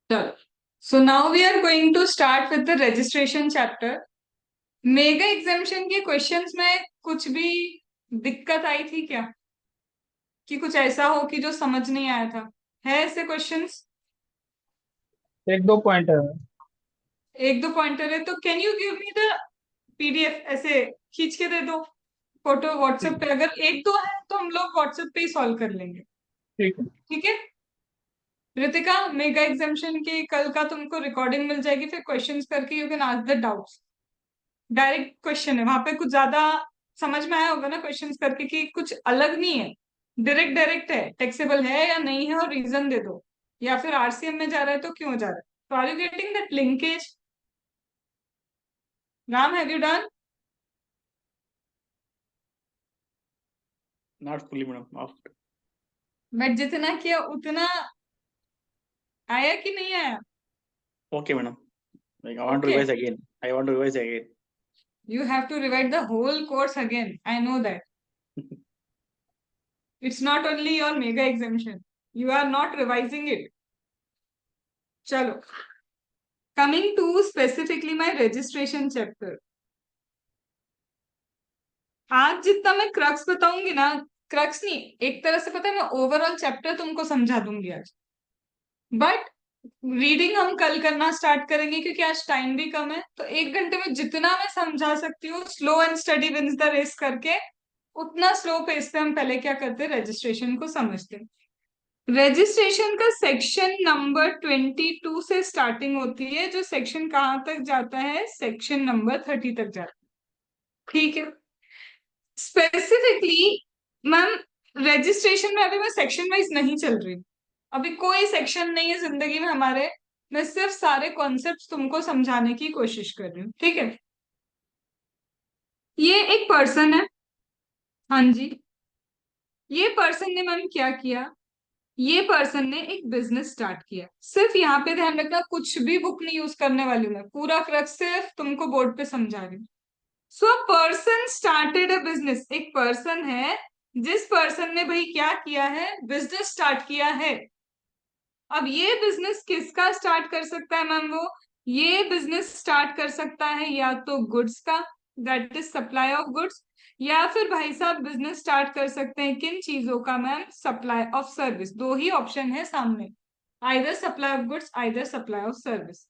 चलो, so now we are going to start with the registration chapter. Mega examination के questions में कुछ भी दिक्कत आई थी क्या? कि कुछ ऐसा हो कि जो समझ नहीं आया था? है ऐसे क्वेश्चंस? एक दो पॉइंट है। एक दो पॉइंटर है तो can you give me the PDF, ऐसे खींच के दे दो फोटो व्हाट्सएप ठीक पे। अगर एक दो है तो हम लोग व्हाट्सएप पे ही सॉल्व कर लेंगे। ठीक है। ठीक है रितिका, मेगा एग्जामिशन की कल का तुमको रिकॉर्डिंग मिल जाएगी, फिर क्वेश्चंस करके you can ask the doubts. Direct question है, वहां पे कुछ ज्यादा समझ में आया होगा ना क्वेश्चंस करके कि कुछ अलग नहीं है। डायरेक्ट डायरेक्ट है, टैक्सेबल है या नहीं है और रीजन दे दो, या फिर आरसीएम में जा रहा है तो क्यों जा रहा है। तो are you getting that linkage? Ram, have you done? Not fully madam off. But जितना किया उतना आया कि नहीं आया? Okay madam. I want to okay, revise again. I want to revise again. You have to revise the whole course again, I know that. It's not only your mega examination, you are not revising it. चलो, coming to specifically my registration chapter. आज जितना मैं crux बताऊंगी ना, crux नहीं, एक तरह से पता है, मैं ओवरऑल चैप्टर तुमको समझा दूंगी आज। बट रीडिंग हम कल करना स्टार्ट करेंगे क्योंकि आज टाइम भी कम है। तो एक घंटे में जितना मैं समझा सकती हूँ, slow and steady wins the race करके, उतना स्लो पेस पे हम पहले क्या करते हैं, रजिस्ट्रेशन को समझते हैं। रजिस्ट्रेशन का सेक्शन नंबर 22 से स्टार्टिंग होती है, जो सेक्शन कहाँ तक जाता है, सेक्शन नंबर 30 तक जाता है। ठीक है, स्पेसिफिकली मैम रजिस्ट्रेशन में अभी मैं सेक्शन वाइज नहीं चल रही। अभी कोई सेक्शन नहीं है जिंदगी में हमारे। मैं सिर्फ सारे कॉन्सेप्ट्स तुमको समझाने की कोशिश कर रही हूँ। ठीक है, ये एक पर्सन है। हाँ जी, ये पर्सन ने मैम क्या किया, ये पर्सन ने एक बिजनेस स्टार्ट किया। सिर्फ यहाँ पे ध्यान रखना, कुछ भी बुक नहीं यूज करने वाली हूँ मैं, पूरा क्रक्स सिर्फ तुमको बोर्ड पे समझा रही हूँ। So person started a business, एक पर्सन है जिस पर्सन ने भाई क्या किया है, बिजनेस स्टार्ट किया है। अब ये बिजनेस किसका स्टार्ट कर सकता है मैम? वो ये बिजनेस स्टार्ट कर सकता है या तो गुड्स का, that is supply of goods, या फिर भाई साहब बिजनेस स्टार्ट कर सकते हैं किन चीजों का मैम, सप्लाई ऑफ सर्विस। दो ही ऑप्शन है सामने, either supply of goods, either supply of service.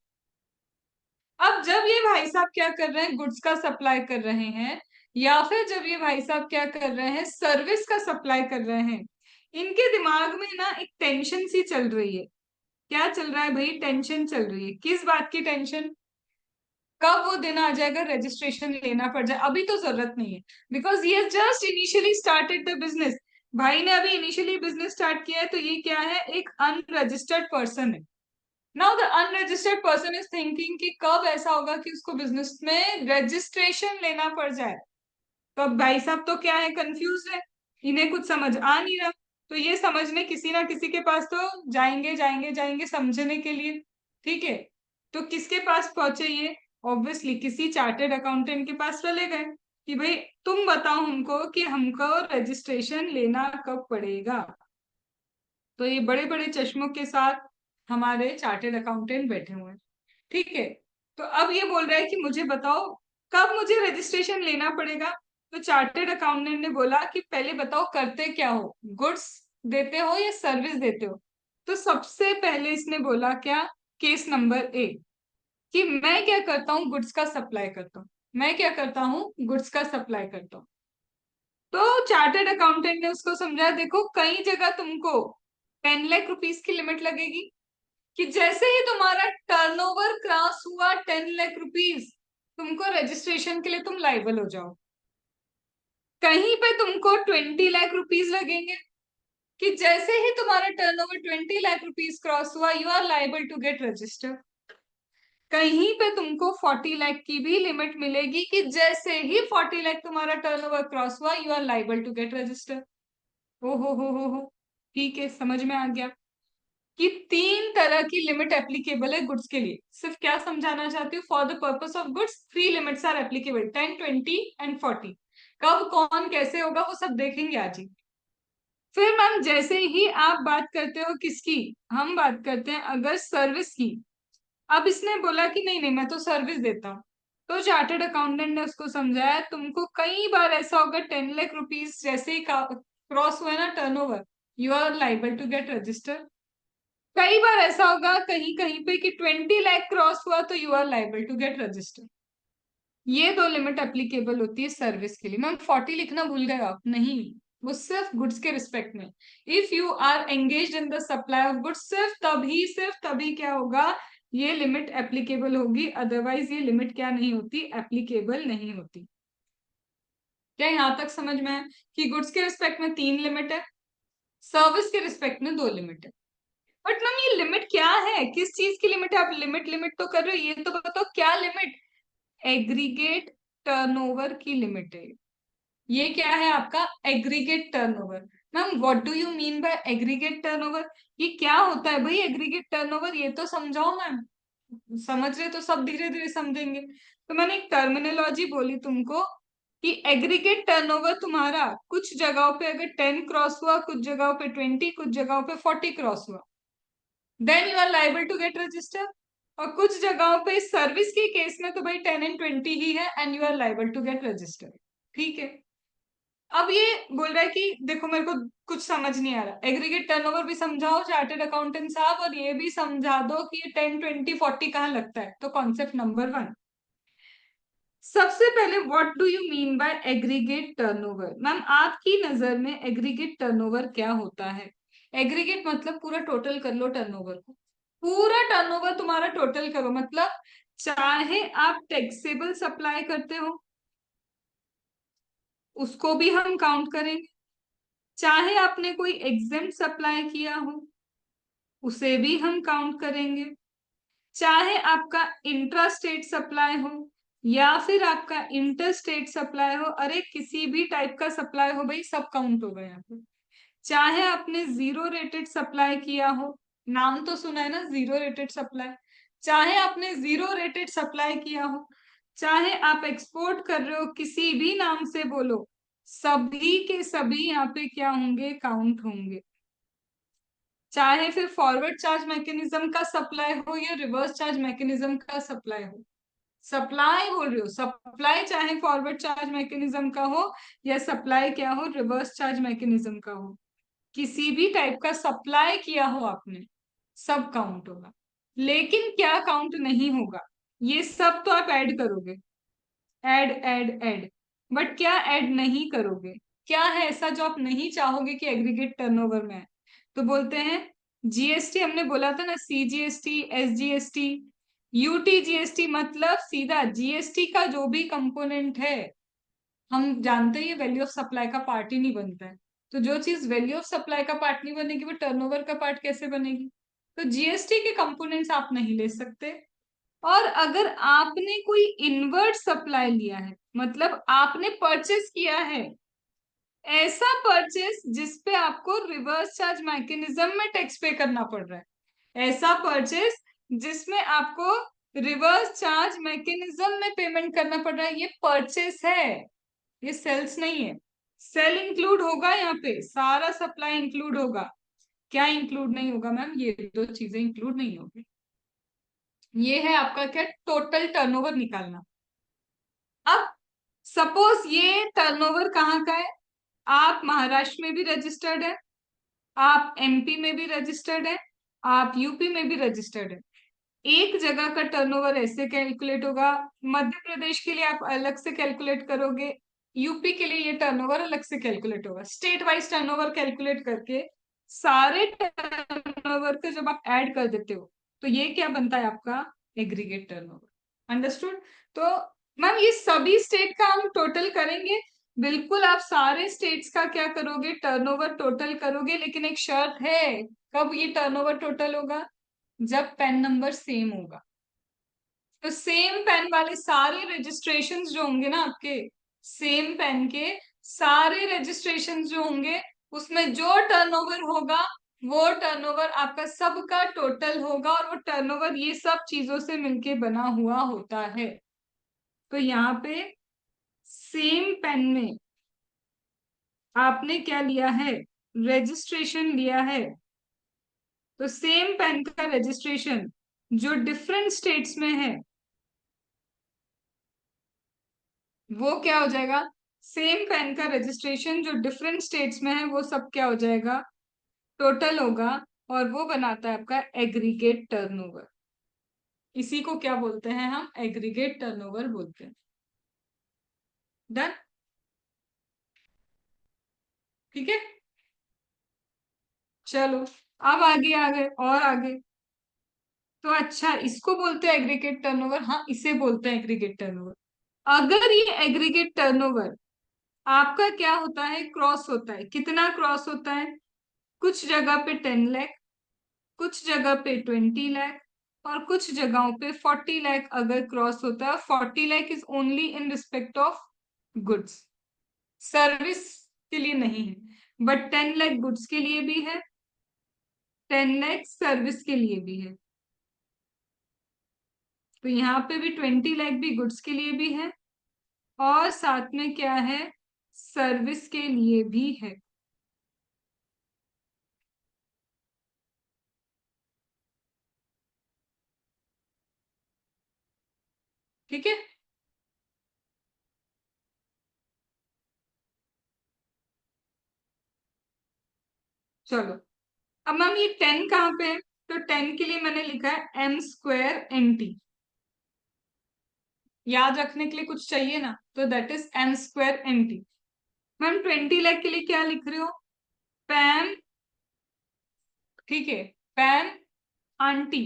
अब जब ये भाई साहब क्या कर रहे हैं, गुड्स का सप्लाई कर रहे हैं, या फिर जब ये भाई साहब क्या कर रहे हैं, सर्विस का सप्लाई कर रहे हैं, इनके दिमाग में ना एक टेंशन सी चल रही है। क्या चल रहा है भाई? टेंशन चल रही है। किस बात की टेंशन? कब वो दिन आ जाएगा रजिस्ट्रेशन लेना पड़ जाए, अभी तो जरूरत नहीं है, बिकॉज ये just initially started the business. भाई ने अभी इनिशियली बिजनेस स्टार्ट किया है, तो ये क्या है, एक अनरजिस्टर्ड पर्सन है। Now the unregistered person is thinking कि कब ऐसा होगा कि उसको बिजनेस में रजिस्ट्रेशन लेना पड़ जाए। तो अब भाई साहब तो क्या है, कंफ्यूज है, इन्हें कुछ समझ आ नहीं रहा। तो ये समझने किसी ना किसी के पास तो जाएंगे जाएंगे जाएंगे समझने के लिए। ठीक है, तो किसके पास पहुंचे ये? ऑब्वियसली किसी चार्टेड अकाउंटेंट के पास चले गए कि भाई तुम बताओ हमको कि हमको रजिस्ट्रेशन लेना कब पड़ेगा। तो ये बड़े बड़े चश्मों के साथ हमारे चार्टेड अकाउंटेंट बैठे हुए हैं। ठीक है, तो अब ये बोल रहा है कि मुझे बताओ कब मुझे रजिस्ट्रेशन लेना पड़ेगा। तो चार्टेड अकाउंटेंट ने बोला कि पहले बताओ करते क्या हो, गुड्स देते हो या सर्विस देते हो। तो सबसे पहले इसने बोला क्या, केस नंबर ए, कि मैं क्या करता हूँ, गुड्स का सप्लाई करता हूँ। मैं क्या करता हूँ, गुड्स का सप्लाई करता हूँ। तो चार्टेड अकाउंटेंट ने उसको समझाया, देखो कई जगह तुमको 10 लाख रुपीस की लिमिट लगेगी, कि जैसे ही तुम्हारा टर्नओवर क्रॉस हुआ 10 लाख रुपीस, तुमको रजिस्ट्रेशन के लिए तुम लाइबल हो जाओ। कहीं पे तुमको 20 लाख रुपीस लगेंगे, कि जैसे ही तुम्हारा टर्नओवर 20 लाख रुपीस क्रॉस हुआ, you are liable to get registered. कहीं पे तुमको 40 लाख की भी लिमिट मिलेगी, कि जैसे ही 40 लाख तुम्हारा टर्नओवर क्रॉस हुआ, you are liable to get registered. ओ हो, ठीक है, समझ में आ गया कि तीन तरह की लिमिट एप्लीकेबल है गुड्स के लिए। सिर्फ क्या समझाना चाहती हूँ, for the purpose of goods 3 limits are applicable, 10, 20 and 40। कब कौन कैसे होगा वो सब देखेंगे आज ही। फिर मैम जैसे ही आप बात करते हो किसकी, हम बात करते हैं अगर सर्विस की। अब इसने बोला कि नहीं नहीं मैं तो सर्विस देता हूँ, तो चार्टर्ड अकाउंटेंट ने उसको समझाया तुमको कई बार ऐसा होगा 10 लाख रुपीज जैसे ही क्रॉस हुआ ना turnover, you are liable to get register. कई बार ऐसा होगा कहीं कहीं पे कि 20 लाख क्रॉस हुआ तो you are liable to get register. ये दो लिमिट एप्लीकेबल होती है सर्विस के लिए। मैम 40 लिखना भूल गए आप? नहीं, वो सिर्फ गुड्स के रिस्पेक्ट में। If you are engage in the supply of goods, सिर्फ तभी क्या होगा, ये लिमिट एप्लीकेबल होगी, अदरवाइज ये लिमिट क्या नहीं होती, एप्लीकेबल नहीं होती। क्या यहाँ तक समझ में है कि गुड्स के रिस्पेक्ट में 3 लिमिट है, सर्विस के रिस्पेक्ट में 2 लिमिट है। बट मैम ये लिमिट क्या है, किस चीज की लिमिट है? आप लिमिट लिमिट तो कर रहे हो, ये तो बताओ क्या लिमिट? एग्रीगेट टर्नओवर की लिमिट है। ये क्या है आपका? Aggregate turnover. Ma'am what do you mean by aggregate turnover? ये क्या होता है भाई एग्रीगेट टर्नओवर, ये तो समझाओ मैम। समझ रहे तो सब धीरे धीरे समझेंगे। तो मैंने एक टर्मिनोलॉजी बोली तुमको कि एग्रीगेट टर्नओवर तुम्हारा कुछ जगहों पे अगर 10 क्रॉस हुआ, कुछ जगहों पे 20, कुछ जगहों पे 40 क्रॉस हुआ, then you are liable to get register. और कुछ जगहों पे सर्विस के केस में तो भाई 10 एंड 20 ही है and you are liable to get register. ठीक है। अब ये बोल रहा है कि देखो मेरे को कुछ समझ नहीं आ रहा, एग्रीगेट टर्नओवर भी समझाओ चार्टर्ड अकाउंटेंट साहब, और ये भी समझा दो कि ये 10 20 40 कहाँ लगता है। तो कॉन्सेप्ट नंबर 1, सबसे पहले what do you mean by aggregate turnover? Ma'am आपकी नजर में एग्रीगेट टर्नओवर क्या होता है? एग्रीगेट मतलब पूरा टोटल कर लो टर्नओवर को, पूरा टर्नओवर तुम्हारा टोटल करो, मतलब चाहे आप टैक्सेबल सप्लाई करते हो उसको भी हम काउंट करेंगे, चाहे आपने कोई एग्जेम्प्ट सप्लाई किया हो उसे भी हम काउंट करेंगे, चाहे आपका इंट्रा स्टेट सप्लाई हो या फिर आपका इंटर स्टेट सप्लाई हो, अरे किसी भी टाइप का सप्लाई हो भाई सब काउंट होगा यहाँ पे। चाहे आपने जीरो रेटेड सप्लाई किया हो, नाम तो सुना है ना जीरो रेटेड सप्लाई, चाहे आपने जीरो रेटेड सप्लाई किया हो, चाहे आप एक्सपोर्ट कर रहे हो, किसी भी नाम से बोलो, सभी के सभी यहाँ पे क्या होंगे, काउंट होंगे। चाहे फिर फॉरवर्ड चार्ज मैकेनिज्म का सप्लाई हो या रिवर्स चार्ज मैकेनिज्म का सप्लाई हो, सप्लाई बोल रही हो, सप्लाई चाहे फॉरवर्ड चार्ज मैकेनिज्म का हो या सप्लाई क्या हो, रिवर्स चार्ज मैकेनिज्म का हो, किसी भी टाइप का सप्लाई किया हो आपने, सब काउंट होगा। लेकिन क्या काउंट नहीं होगा, ये सब तो आप ऐड करोगे, ऐड ऐड ऐड, बट क्या ऐड नहीं करोगे? क्या है ऐसा जो आप नहीं चाहोगे कि एग्रीगेट टर्नओवर में है? तो बोलते हैं जीएसटी, हमने बोला था ना, सीजीएसटी, एसजीएसटी, यूटीजीएसटी, मतलब सीधा जीएसटी का जो भी कंपोनेंट है, हम जानते हैं ये वैल्यू ऑफ सप्लाई का पार्ट ही नहीं बनता है। तो जो चीज वैल्यू ऑफ सप्लाई का पार्ट नहीं बनेगी वो टर्नओवर का पार्ट कैसे बनेगी? तो जीएसटी के कंपोनेंट्स आप नहीं ले सकते। और अगर आपने कोई इनवर्ट सप्लाई लिया है, मतलब आपने परचेस किया है, ऐसा परचेस जिसपे आपको रिवर्स चार्ज मैकेनिज्म में टैक्स पे करना पड़ रहा है, ऐसा परचेस जिसमें आपको रिवर्स चार्ज मैकेनिज्म में पेमेंट करना पड़ रहा है, ये परचेस है, ये सेल्स नहीं है। सेल इंक्लूड होगा यहाँ पे, सारा सप्लाई इंक्लूड होगा। क्या इंक्लूड नहीं होगा मैम? ये दो चीजें इंक्लूड नहीं होगी। ये है आपका क्या, टोटल टर्नओवर निकालना। अब सपोज ये टर्नओवर कहाँ का है, आप महाराष्ट्र में भी रजिस्टर्ड है, आप एमपी में भी रजिस्टर्ड है, आप यूपी में भी रजिस्टर्ड है। एक जगह का टर्नओवर ऐसे कैलकुलेट होगा, मध्य प्रदेश के लिए आप अलग से कैलकुलेट करोगे, यूपी के लिए ये टर्नओवर अलग से कैलकुलेट होगा। स्टेट वाइज टर्नओवर कैलकुलेट करके सारे टर्नओवर को जब आप ऐड कर देते हो तो ये क्या बनता है आपका, एग्रीगेट टर्नओवर। अंडरस्टूड? तो मैम ये सभी स्टेट का हम टोटल करेंगे, बिल्कुल आप सारे स्टेट्स का क्या करोगे, टर्नओवर टोटल करोगे, लेकिन एक शर्त है, कब ये टर्नओवर टोटल होगा, जब पेन नंबर सेम होगा। तो सेम पेन वाले सारे रजिस्ट्रेशन जो होंगे ना आपके, सेम पेन के सारे रजिस्ट्रेशन जो होंगे, उसमें जो टर्नओवर होगा वो टर्नओवर आपका सबका टोटल होगा, और वो टर्नओवर ये सब चीजों से मिलके बना हुआ होता है। तो यहाँ पे सेम पेन में आपने क्या लिया है, रजिस्ट्रेशन लिया है, तो सेम पैन का रजिस्ट्रेशन जो डिफरेंट स्टेट्स में है वो क्या हो जाएगा? सेम पैन का रजिस्ट्रेशन जो डिफरेंट स्टेट्स में है वो सब क्या हो जाएगा? टोटल होगा, और वो बनाता है आपका एग्रीगेट टर्नओवर। इसी को क्या बोलते हैं हम? एग्रीगेट टर्नओवर बोलते हैं। डन? ठीक है, चलो अब आगे आ गए और आगे। तो अच्छा, इसको बोलते हैं एग्रीगेट टर्नओवर? हाँ, इसे बोलते हैं एग्रीगेट टर्नओवर। अगर ये एग्रीगेट टर्नओवर आपका क्या होता है? क्रॉस होता है। कितना क्रॉस होता है? कुछ जगह पे 10 लाख, कुछ जगह पे 20 लाख, और कुछ जगहों पे 40 लाख अगर क्रॉस होता है। 40 lakh is only in respect of goods, service के लिए नहीं है। बट 10 लाख गुड्स के लिए भी है, 10 लाख सर्विस के लिए भी है। तो यहाँ पे भी 20 लाख भी गुड्स के लिए भी है, और साथ में क्या है? सर्विस के लिए भी है। ठीक है, चलो अब मैम ये 10 कहाँ पे है? तो 10 के लिए मैंने लिखा है m²NT। याद रखने के लिए कुछ चाहिए ना, तो that is m²NT। Ma'am 20 lakh के लिए क्या लिख रहे हो? पैम, ठीक है, पैम आंटी।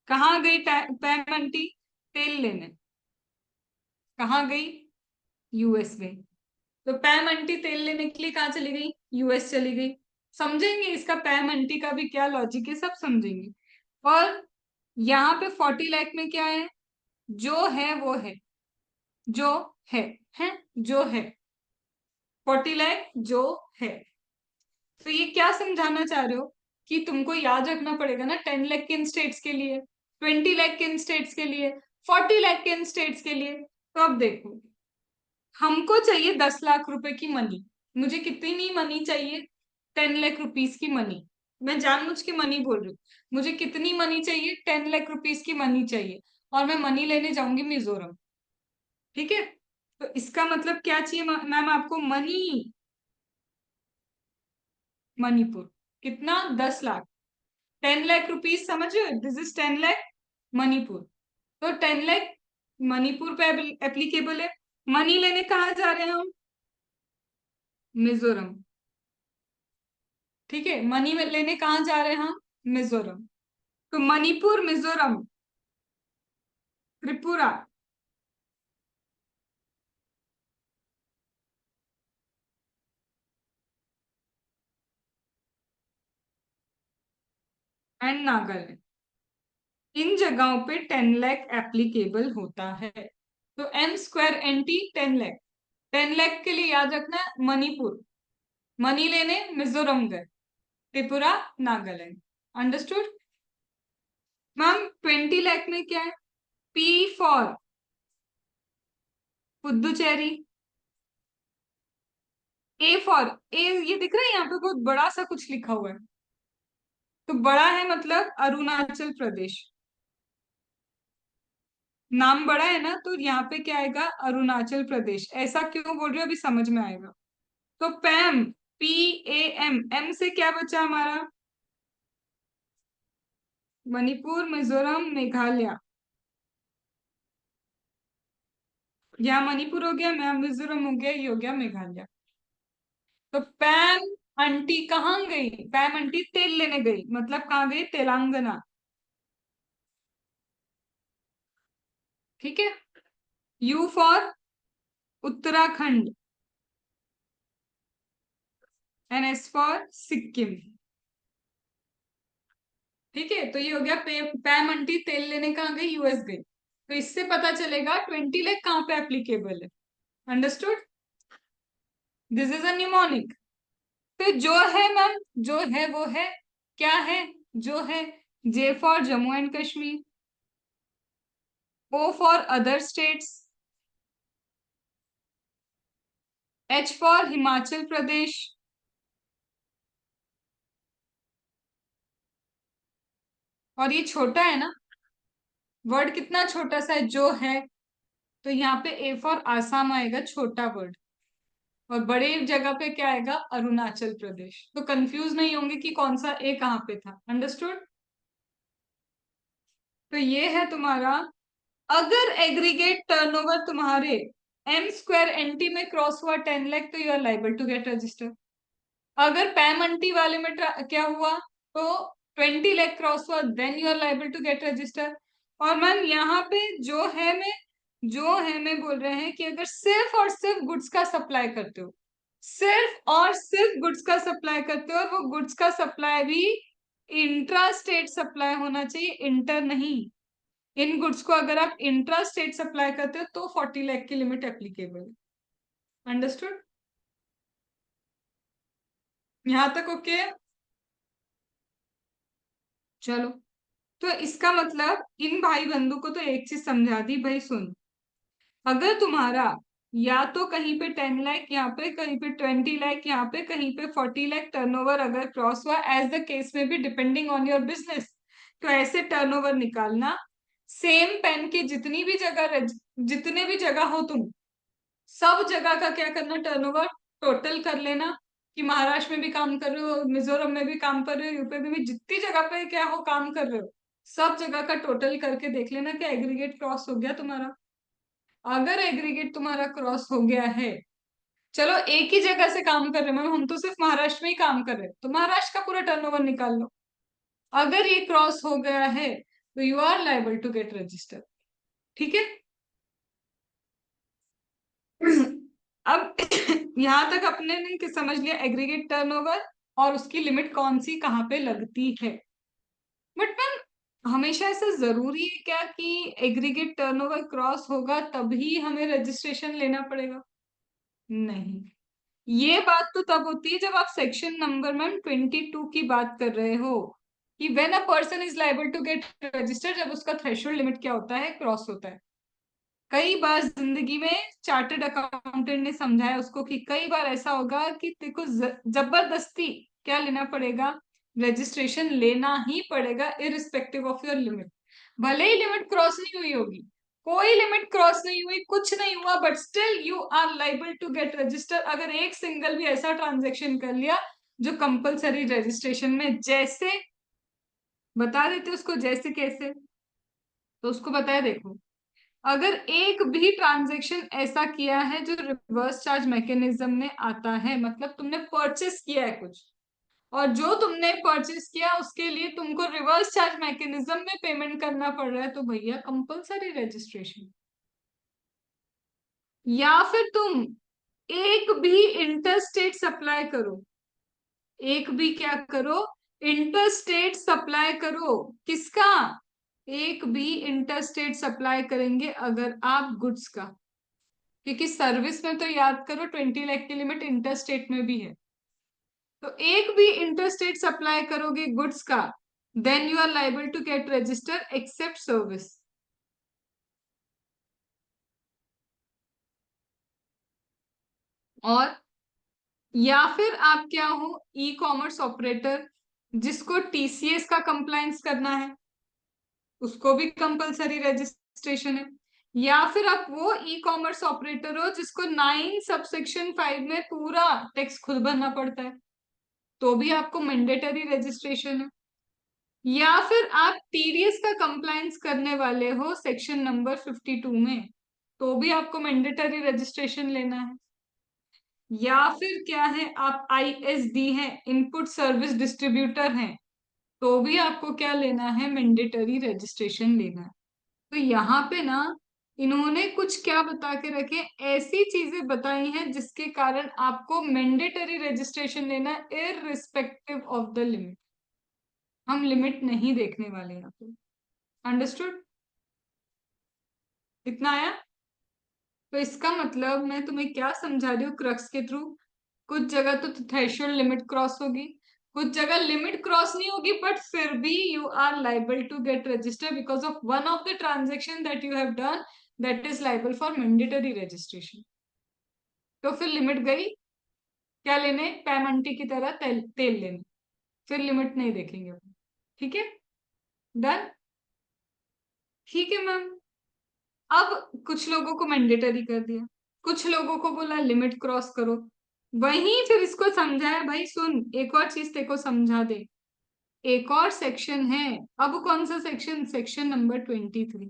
कहाँ गई पैम आंटी तेल लेने? कहाँ गई? यूएस गई। तो पैम आंटी तेल लेने के लिए कहाँ चली गई? यूएस चली गई। समझेंगे इसका पैम आंटी का भी क्या लॉजिक है, सब समझेंगे। और यहाँ पे 40 लाख में क्या है? जो है वो है, जो है, है, जो है। 40 लाख जो है। तो ये क्या समझाना चाह रहे हो? कि तुमको याद रखना पड़ेगा ना, 10 लाख किन स्टेट्स के लिए, 20 लाख किन स्टेट्स के लिए, 40 लाख किन स्टेट्स के लिए। तो अब देखो, हमको चाहिए 10 लाख रुपए की मनी। मुझे कितनी मनी चाहिए? 10 लाख रुपीस की मनी। मैं जानबूझ के मनी बोल रही हूँ। मुझे कितनी मनी चाहिए? 10 लाख रुपीस की मनी चाहिए, और मैं मनी लेने जाऊंगी मिजोरम। ठीक है, तो इसका मतलब क्या चाहिए मैम आपको? मनी, मणिपुर। कितना? 10 लाख। 10 लाख रुपीस, समझ रहे हो? This is 10 lakh Manipur. तो 10 लाख मणिपुर पे एप्लीकेबल है। मनी लेने कहाँ जा रहे हैं हम? मिजोरम। ठीक है, मनी लेने कहाँ जा रहे हैं हम? मिजोरम। तो मणिपुर, मिजोरम, त्रिपुरा एंड नागालैंड, इन जगहों पे 10 लाख एप्लीकेबल होता है। तो m²NT 10 लाख। 10 लाख के लिए याद रखना है मणिपुर, मनी लेने मिजोरम गए, त्रिपुरा, नागालैंड। अंडरस्टूड? मैम 20 लाख में क्या है? P for Puducherry, A for, ए ये दिख रहा है यहाँ पे बहुत बड़ा सा कुछ लिखा हुआ है, तो बड़ा है मतलब अरुणाचल प्रदेश। नाम बड़ा है ना, तो यहाँ पे क्या आएगा? अरुणाचल प्रदेश। ऐसा क्यों बोल रहे हो, अभी समझ में आएगा। तो पैम, PAM, एम से क्या बचा हमारा? मणिपुर, मिजोरम, मेघालय। यहाँ मणिपुर हो गया, मैं मिजोरम हो गया, ये हो गया मेघालय। तो पैम आंटी कहाँ गई? पैम आंटी तेल लेने गई, मतलब कहाँ गई? तेलंगाना। ठीक है, U for Uttarakhand, and S for Sikkim. ठीक है, तो ये हो गया पैम आंटी तेल लेने कहाँ गई? यूएस गई। तो इससे पता चलेगा 20 लाख कहाँ पे एप्लीकेबल है। Understood? This is a mnemonic. तो जो है मैम, जो है वो है, क्या है? जो है। J for Jammu and Kashmir, O for other states, H for Himachal Pradesh, और ये छोटा है ना, वर्ड कितना छोटा सा है, जो है, तो यहाँ पे A फॉर आसाम आएगा, छोटा वर्ड, और बड़े जगह पे क्या आएगा, अरुणाचल प्रदेश। तो कंफ्यूज नहीं होंगे कि कौन सा ए कहाँ पे था। अंडरस्टूड? तो ये है तुम्हारा, अगर एग्रीगेट टर्नओवर तुम्हारे एम स्क्वायर एनटी में क्रॉस हुआ 10 लाख, तो you are liable to get register. अगर पैम एनटी वाले में क्या हुआ, तो 20 लाख क्रॉस हुआ, then you are liable to get register. और मैम यहाँ पे जो है मैं बोल रहे हैं कि अगर सिर्फ और सिर्फ गुड्स का सप्लाई करते हो, सिर्फ और सिर्फ गुड्स का सप्लाई करते हो, और वो गुड्स का सप्लाई भी इंट्रा स्टेट सप्लाई होना चाहिए, इंटर नहीं। इन गुड्स को अगर आप इंट्रा स्टेट सप्लाई करते हो तो 40 लाख की लिमिट एप्लीकेबल है। अंडरस्टूड? यहां तक ओके है? चलो, तो इसका मतलब इन भाई बंधु को तो एक चीज समझा दी भाई, सुन, अगर तुम्हारा या तो कहीं पे 10 लाख, यहाँ पे कहीं पे 20 लाख, यहाँ पे कहीं पे 40 लाख टर्नओवर अगर क्रॉस हुआ, एज द केस में भी डिपेंडिंग ऑन योर बिजनेस, तो ऐसे टर्नओवर निकालना। सेम पेन की जितने भी जगह हो तुम, सब जगह का क्या करना, टर्नओवर टोटल कर लेना, कि महाराष्ट्र में भी काम कर रहे हो, मिजोरम में भी काम कर रहे हो, यूपी में भी, जितनी जगह पे क्या हो काम कर रहे हो, सब जगह का टोटल करके देख लेना कि एग्रीगेट क्रॉस हो गया तुम्हारा। अगर एग्रीगेट तुम्हारा क्रॉस हो गया है, चलो एक ही जगह से काम कर रहे हैं मैम, हम तो सिर्फ महाराष्ट्र में ही काम कर रहे हैं, तो महाराष्ट्र का पूरा टर्नओवर निकाल लो। अगर ये क्रॉस हो गया है तो you are liable to get register. ठीक है? अब यहां तक अपने ने कि समझ लिया एग्रीगेट टर्नओवर और उसकी लिमिट कौन सी कहाँ पे लगती है। बट मैम, हमेशा ऐसा जरूरी है क्या कि एग्रीगेट टर्नओवर क्रॉस होगा तभी हमें रजिस्ट्रेशन लेना पड़ेगा? नहीं। ये बात तो तब होती है जब आप सेक्शन नंबर मैम 22 की बात कर रहे हो, कि when a person is liable to get registered, जब उसका थ्रेशोल्ड लिमिट क्या होता है, क्रॉस होता है। कई बार जिंदगी में चार्टर्ड अकाउंटेंट ने समझाया उसको कि कई बार ऐसा होगा कि तेरे को जबरदस्ती क्या लेना पड़ेगा, रजिस्ट्रेशन लेना ही पड़ेगा, इरिस्पेक्टिव ऑफ योर लिमिट। भले ही लिमिट क्रॉस नहीं हुई होगी, कोई लिमिट क्रॉस नहीं हुई, कुछ नहीं हुआ, but still you are liable to get register, अगर एक सिंगल भी ऐसा ट्रांजेक्शन कर लिया जो कंपलसरी रजिस्ट्रेशन में, जैसे बता देते उसको, जैसे कैसे, तो उसको बताया, देखो, अगर एक भी ट्रांजैक्शन ऐसा किया है जो रिवर्स चार्ज मैकेनिज्म में आता है, मतलब तुमने परचेस किया है कुछ, और जो तुमने परचेस किया उसके लिए तुमको रिवर्स चार्ज मैकेनिज्म में पेमेंट करना पड़ रहा है, तो भैया कंपलसरी रजिस्ट्रेशन। या फिर तुम एक भी इंटरस्टेट सप्लाई करो, एक भी क्या करो, इंटरस्टेट सप्लाई करो, किसका, एक भी इंटरस्टेट सप्लाई करेंगे अगर आप गुड्स का, क्योंकि सर्विस में तो याद करो 20 लाख की लिमिट इंटरस्टेट में भी है, तो एक भी इंटरस्टेट सप्लाई करोगे गुड्स का, then you are liable to get register except service. और या फिर आप क्या हो, ई कॉमर्स ऑपरेटर, जिसको टीसीएस का कंप्लायंस करना है, उसको भी कंपलसरी रजिस्ट्रेशन है। या फिर आप वो ई कॉमर्स ऑपरेटर हो जिसको 9 सबसेक्शन 5 में पूरा टैक्स खुद भरना पड़ता है, तो भी आपको मैंडेटरी रजिस्ट्रेशन है। या फिर आप टीडीएस का कंप्लायंस करने वाले हो सेक्शन नंबर 52 में, तो भी आपको मैंडेटरी रजिस्ट्रेशन लेना है। या फिर क्या है, आप आईएसडी हैं, इनपुट सर्विस डिस्ट्रीब्यूटर हैं, तो भी आपको क्या लेना है, मैंडेटरी रजिस्ट्रेशन लेना है। तो यहाँ पे ना इन्होंने कुछ क्या बता के रखे, ऐसी चीजें बताई हैं जिसके कारण आपको मैंडेटरी रजिस्ट्रेशन लेना, इररिस्पेक्टिव ऑफ द लिमिट। हम लिमिट नहीं देखने वाले यहाँ पे। अंडरस्टूड? इतना आया? तो इसका मतलब मैं तुम्हें क्या समझा रही हूँ क्रक्स के थ्रू, कुछ जगह तो थ्रेशोल्ड लिमिट क्रॉस होगी, कुछ जगह लिमिट क्रॉस नहीं होगी, बट फिर भी you are liable to get register because of one of the transaction that you have done, that is liable for mandatory registration. तो फिर लिमिट गई क्या लेने, पैमंटी की तरह तेल तेल लेने, फिर लिमिट नहीं देखेंगे अपन। ठीक है, डन। ठीक है मैम। अब कुछ लोगों को मैंडेटरी कर दिया, कुछ लोगों को बोला लिमिट क्रॉस करो, वहीं फिर इसको समझाया, भाई सुन एक और चीज तेरे को समझा दे, एक और सेक्शन है। अब कौन सा सेक्शन, सेक्शन नंबर 23।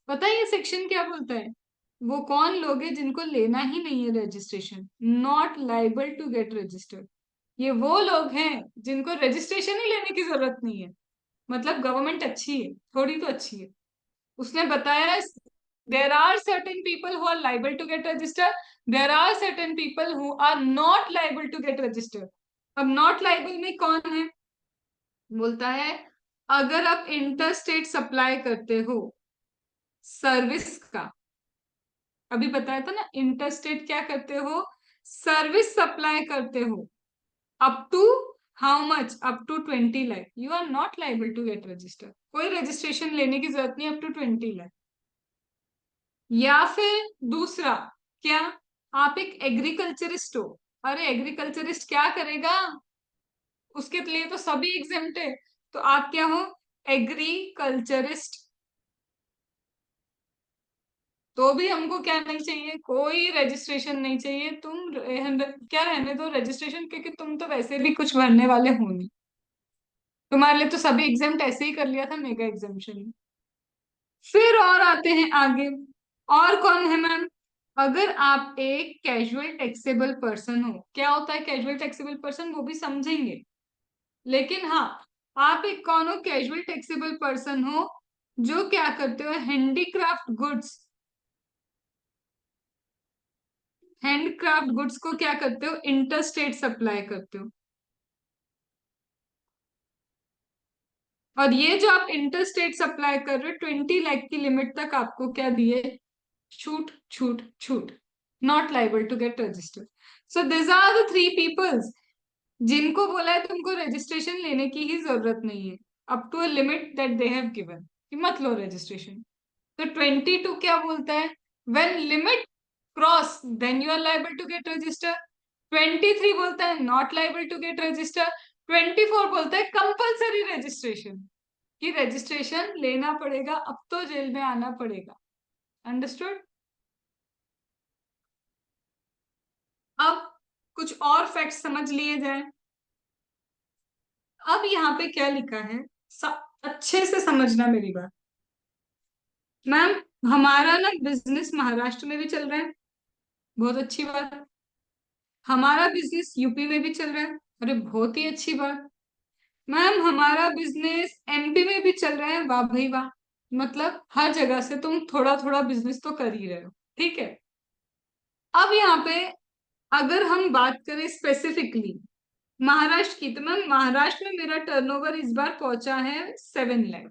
पता है ये सेक्शन क्या बोलता है, वो कौन लोग हैं जिनको लेना ही नहीं है registration, not liable to get registered. ये वो लोग हैं जिनको रजिस्ट्रेशन ही लेने की जरूरत नहीं है। मतलब गवर्नमेंट अच्छी है, थोड़ी तो अच्छी है। उसने बताया there are certain people who are liable to get registered, there are certain people who are not liable to get registered. अब नॉट लाइबल में कौन है, बोलता है अगर आप इंटर स्टेट सप्लाई करते हो सर्विस का, अभी बताया था ना, इंटर स्टेट क्या करते हो, सर्विस सप्लाई करते हो, up to how much, up to 20 lakh, you are not liable to get register, कोई रजिस्ट्रेशन लेने की जरूरत नहीं अप टू 20 लाख। या फिर दूसरा क्या, आप एक एग्रीकल्चरिस्ट हो, अरे एग्रीकल्चरिस्ट क्या करेगा, उसके लिए तो सभी एग्जेम्प्ट है, तो आप क्या हो, एग्रीकल्चरिस्ट। तो भी हमको क्या नहीं चाहिए, कोई रजिस्ट्रेशन नहीं चाहिए, तुम क्या रहने दो रजिस्ट्रेशन, क्योंकि तुम तो वैसे भी कुछ भरने वाले हो नहीं, तुम्हारे लिए तो सभी एग्जाम ऐसे ही कर लिया था मेगा एग्जामेशन। फिर और आते हैं आगे, और कौन है मैम, अगर आप एक कैजुअल टैक्सेबल पर्सन हो, क्या होता है कैजुअल टैक्सेबल पर्सन वो भी समझेंगे, लेकिन हाँ, आप एक कौन हो, कैजुअल टैक्सेबल पर्सन हो जो क्या करते हो, हैंडीक्राफ्ट गुड्स, हैंडक्राफ्ट गुड्स को क्या करते हो, इंटरस्टेट सप्लाई करते हो। और ये जो आप इंटरस्टेट सप्लाई कर रहे हो 20 लाख की लिमिट तक आपको क्या दिए, छूट छूट छूट, not liable to get registered. So this are the 3 peoples जिनको बोला है तुमको रजिस्ट्रेशन लेने की ही जरूरत नहीं है, up to a limit that they have given, कि मत लो रजिस्ट्रेशन। तो 22 क्या बोलता है, when limit cross then you are liable to get register. 23 बोलता है not liable to get register. 24 बोलता है कंपल्सरी रजिस्ट्रेशन, कि रजिस्ट्रेशन लेना पड़ेगा, अब तो जेल में आना पड़ेगा। अंडरस्टूड। अब कुछ और फैक्ट समझ लिए जाए। अब यहाँ पे क्या लिखा है, अच्छे से समझना मेरी बात। मैम हमारा ना बिजनेस महाराष्ट्र में भी चल रहा है, बहुत अच्छी बात। हमारा बिजनेस यूपी में भी चल रहा है, अरे बहुत ही अच्छी बात। मैम हमारा बिजनेस एमपी में भी चल रहा है, वाह भाई वाह। मतलब हर जगह से तुम थोड़ा थोड़ा बिजनेस तो कर ही रहे हो, ठीक है। अब यहाँ पे अगर हम बात करें स्पेसिफिकली महाराष्ट्र की, तो मैम महाराष्ट्र में मेरा टर्नओवर इस बार पहुंचा है 7 लाख।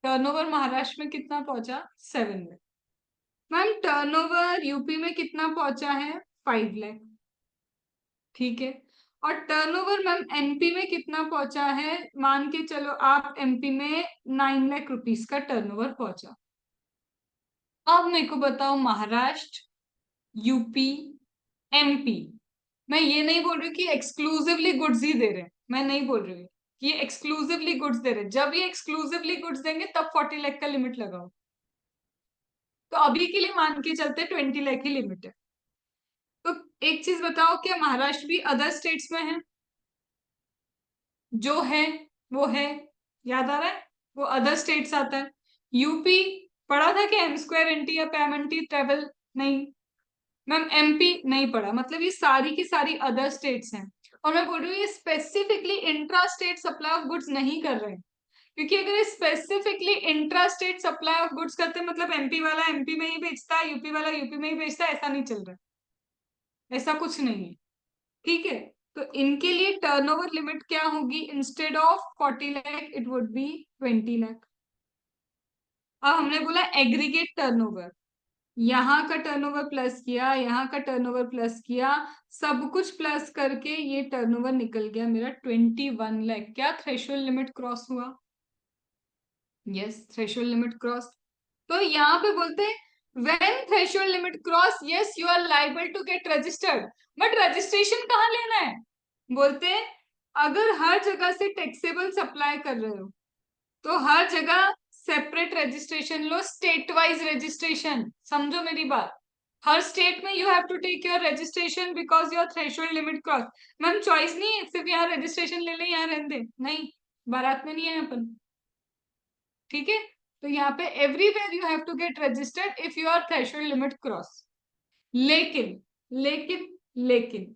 टर्नओवर महाराष्ट्र में कितना पहुंचा, 7 लाख। मैम टर्नओवर यूपी में कितना पहुंचा है, 5 लाख, ठीक है। और टर्नओवर मैम एमपी में कितना पहुंचा है, मान के चलो आप एमपी में 9 लाख रुपीस का टर्नओवर पहुंचा। अब मेरे को बताओ महाराष्ट्र, यूपी, एमपी, मैं ये नहीं बोल रही कि एक्सक्लूसिवली गुड्स ही दे रहे हैं, मैं नहीं बोल रही हूँ कि ये एक्सक्लूसिवली गुड्स दे रहे हैं, जब ये एक्सक्लूसिवली गुड्स देंगे तब 40 लाख का लिमिट लगाओ। तो अभी के लिए मान के चलते 20 लाख की लिमिट है। तो एक चीज बताओ, क्या महाराष्ट्र भी अदर स्टेट्स में है, जो है वो है, याद आ रहा है, वो अदर स्टेट्स आता है। यूपी पढ़ा था कि एम स्क्वायर एंटी या पैमेंटी ट्रेवल, नहीं। मैम एमपी नहीं पढ़ा, मतलब ये सारी की सारी अदर स्टेट्स हैं। और मैं बोल रही हूँ ये specifically intra state supply of goods नहीं कर रहे हैं, क्योंकि अगर specifically intra state supply of goods करते मतलब एमपी वाला एमपी में ही बेचता है, यूपी वाला यूपी में ही बेचता है, ऐसा नहीं चल रहा, ऐसा कुछ नहीं है, ठीक है। तो इनके लिए टर्नओवर लिमिट क्या होगी, instead of 40 lakh it would be 20 lakh. अब हमने बोला एग्रीगेट टर्नओवर, यहाँ का टर्नओवर प्लस किया, यहाँ का टर्नओवर प्लस किया, सब कुछ प्लस करके ये टर्नओवर निकल गया मेरा 21 लाख। क्या थ्रेशोल्ड लिमिट क्रॉस हुआ, यस थ्रेशोल्ड लिमिट क्रॉस। तो यहाँ पे बोलते हैं When threshold limit cross, yes, you are liable to get registered. But registration कहाँ लेना है? बोलते हैं अगर हर जगह से टैक्सेबल सप्लाई कर रहे हो तो हर जगह सेपरेट रजिस्ट्रेशन लो, स्टेट वाइज रजिस्ट्रेशन। समझो मेरी बात, हर स्टेट में you have to take your registration because your threshold limit cross. Ma'am choice नहीं है सिर्फ यहाँ रजिस्ट्रेशन ले ले यहाँ रहने दे, नहीं, बारात में नहीं है अपन, ठीक है। तो यहाँ पे everywhere you have to get registered if your threshold limit cross. लेकिन लेकिन लेकिन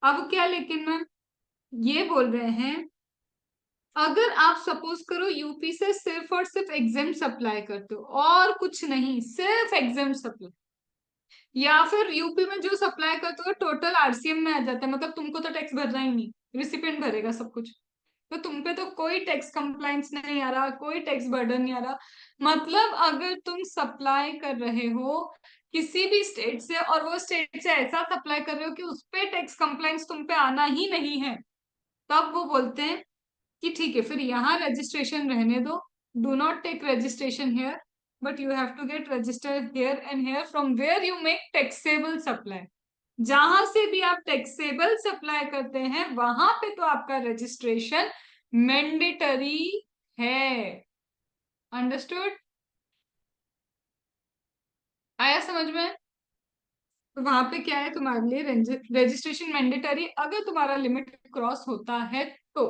अब क्या लेकिन मैम, ये बोल रहे हैं अगर आप सपोज करो यूपी से सिर्फ और सिर्फ एग्जाम सप्लाई करते हो और कुछ नहीं, सिर्फ एग्जाम सप्लाई, या फिर यूपी में जो सप्लाई करते हो टोटल आरसीएम में आ जाता है, मतलब तुमको तो टैक्स भरना ही नहीं, रिसिपेंट भरेगा सब कुछ, तो तुम पे तो कोई टैक्स कंप्लाइंस नहीं आ रहा, कोई टैक्स बर्डन नहीं आ रहा। मतलब अगर तुम सप्लाई कर रहे हो किसी भी स्टेट से और वो स्टेट से ऐसा सप्लाई कर रहे हो कि उस पे टैक्स कंप्लाइंस तुम पे आना ही नहीं है, तब वो बोलते हैं कि ठीक है फिर यहाँ रजिस्ट्रेशन रहने दो, do not take registration here, but you have to get registered here and here from where you make taxable supply. जहां से भी आप टैक्सेबल सप्लाई करते हैं वहां पे तो आपका रजिस्ट्रेशन मैंडेटरी है। अंडरस्टूड? आया समझ में? तो वहां पे क्या है तुम्हारे लिए, रजिस्ट्रेशन मैंडेटरी अगर तुम्हारा लिमिट क्रॉस होता है तो।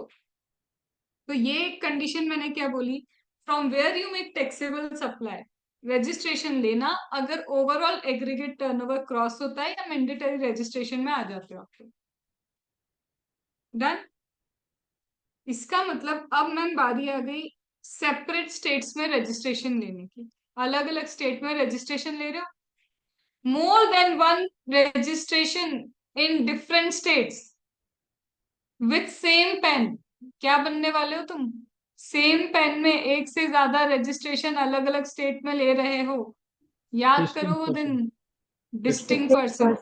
तो ये एक कंडीशन मैंने क्या बोली, from where you make taxable supply registration लेना अगर ओवरऑल एग्रीगेट टर्नओवर क्रॉस होता है या मैंडेटरी रजिस्ट्रेशन में आ जाते हो आपके। डन? इसका मतलब अब मैम बारी आ गई सेपरेट स्टेट्स में रजिस्ट्रेशन लेने की। अलग अलग स्टेट में रजिस्ट्रेशन ले रहे हो, more than one registration in different states with same PAN, क्या बनने वाले हो तुम? सेम पेन में एक से ज्यादा रजिस्ट्रेशन अलग अलग स्टेट में ले रहे हो, याद करो Distinct वो person. दिन। Distinct Distinct. Person,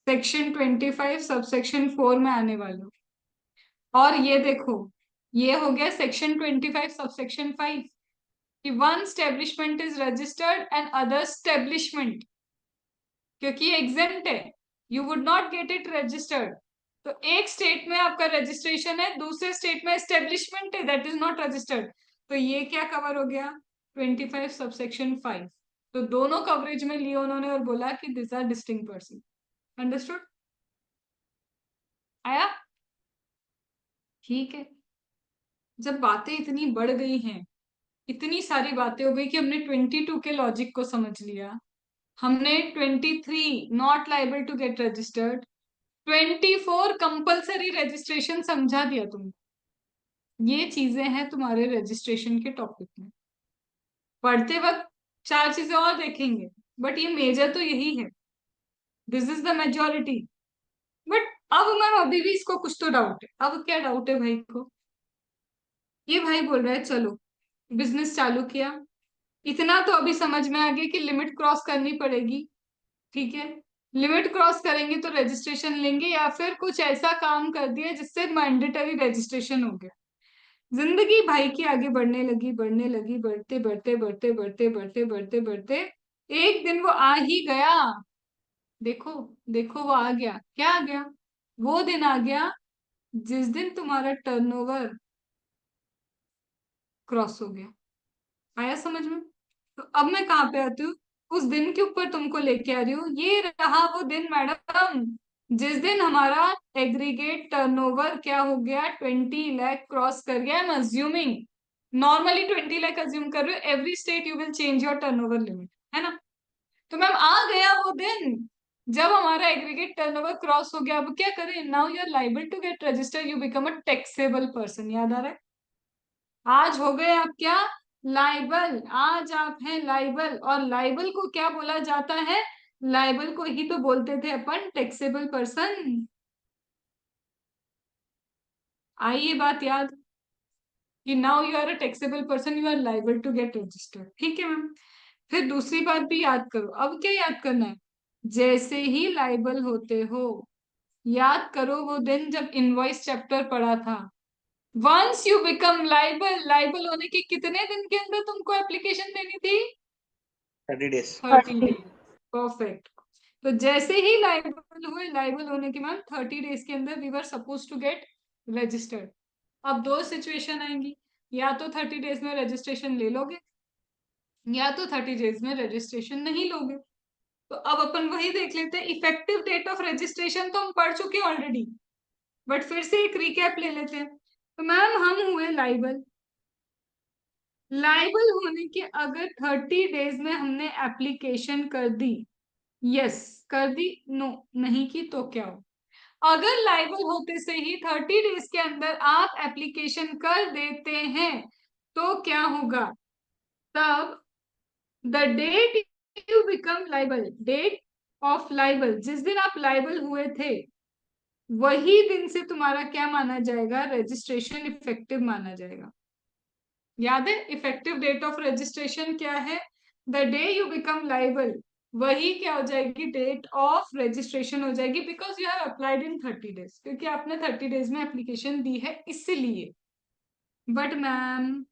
section 25 sub section 4 में आने वाले हो। और ये देखो, ये हो गया सेक्शन 25 सब सेक्शन 5 कि one establishment is registered and other establishment, क्योंकि ये एग्जेम्प्ट है, you would not get it registered. तो एक स्टेट में आपका रजिस्ट्रेशन है, दूसरे स्टेट में एस्टेब्लिशमेंट है दैट इज नॉट रजिस्टर्ड, तो ये क्या कवर हो गया, 25 सबसेक्शन 5। तो दोनों कवरेज में लिया उन्होंने और बोला कि this are distinct person. Understood? आया? ठीक है। जब बातें इतनी बढ़ गई हैं, इतनी सारी बातें हो गई कि हमने 22 के लॉजिक को समझ लिया, हमने 23 not liable to get registered, 24 compulsory registration समझा दिया तुमने। ये चीजें हैं तुम्हारे रजिस्ट्रेशन के टॉपिक में। पढ़ते वक्त चार चीजें और देखेंगे, बट ये मेजर तो यही है, this is the majority. But अब मैम अभी भी इसको कुछ तो डाउट है। अब क्या डाउट है भाई को? ये भाई बोल रहा है चलो बिजनेस चालू किया, इतना तो अभी समझ में आ गया कि लिमिट क्रॉस करनी पड़ेगी, ठीक है, लिमिट क्रॉस करेंगे तो रजिस्ट्रेशन लेंगे या फिर कुछ ऐसा काम कर दिया जिससे मैंडेटरी रजिस्ट्रेशन हो गया। जिंदगी भाई की आगे बढ़ने लगी, बढ़ने लगी, बढ़ते बढ़ते बढ़ते बढ़ते बढ़ते बढ़ते बढ़ते एक दिन वो आ ही गया। देखो, देखो वो आ गया, क्या आ गया? वो दिन आ गया जिस दिन तुम्हारा टर्नओवर क्रॉस हो गया। आया समझ में? तो अब मैं कहाँ पे आती हूँ, उस दिन के ऊपर तुमको लेके आ रही हूँ। ये रहा वो दिन मैडम जिस दिन हमारा एग्रीगेट टर्नओवर क्या हो गया, 20 लाख क्रॉस कर गया। I am assuming, normally 20 lakh assume कर रहे हो, every state you will change your turnover limit, है ना? तो मैम आ गया वो दिन जब हमारा एग्रीगेट टर्नओवर क्रॉस हो गया। अब क्या करें? Now you are liable to get register, you become a taxable person. याद आ रहा है? आज हो गए आप क्या? लाइबल। आज आप हैं लाइबल, और लाइबल को क्या बोला जाता है? लाइबल को ही तो बोलते थे अपन टैक्सेबल पर्सन। आई ये बात याद कि now you are a taxable person, you are liable to get registered, ठीक है मैम। फिर दूसरी बात भी याद करो। अब क्या याद करना है? जैसे ही लाइबल होते हो, याद करो वो दिन जब इनवॉइस चैप्टर पढ़ा था। Once you become liable, liable होने के कितने दिन के अंदर तुमको एप्लीकेशन देनी थी? 30 days. 30 days, perfect. तो जैसे ही लाइबल हुए, लाइबल होने के बाद 30 डेज के अंदर we were suppose to get registered. अब दो सिचुएशन आएंगी, या तो 30 डेज में रजिस्ट्रेशन ले लोगे, या तो 30 डेज में रजिस्ट्रेशन नहीं लोगे। तो अब अपन वही देख लेते हैं, इफेक्टिव डेट ऑफ रजिस्ट्रेशन तो हम पढ़ चुके ऑलरेडी, बट फिर से एक रिकैप ले लेते हैं। तो मैम हम हुए लाइबल, लाइबल होने के अगर 30 डेज में हमने एप्लीकेशन कर दी, यस कर दी, नो नहीं की, तो क्या हो? अगर लाइबल होते से ही 30 डेज के अंदर आप एप्लीकेशन कर देते हैं तो क्या होगा? तब the date you become liable, date of liable, जिस दिन आप लाइबल हुए थे वही दिन से तुम्हारा क्या माना जाएगा? रजिस्ट्रेशन इफेक्टिव माना जाएगा। याद है इफेक्टिव डेट ऑफ रजिस्ट्रेशन क्या है? The day you become liable, वही क्या हो जाएगी? डेट ऑफ रजिस्ट्रेशन हो जाएगी, because you have applied in 30 days, क्योंकि आपने 30 डेज में एप्लीकेशन दी है इसलिए। बट मैम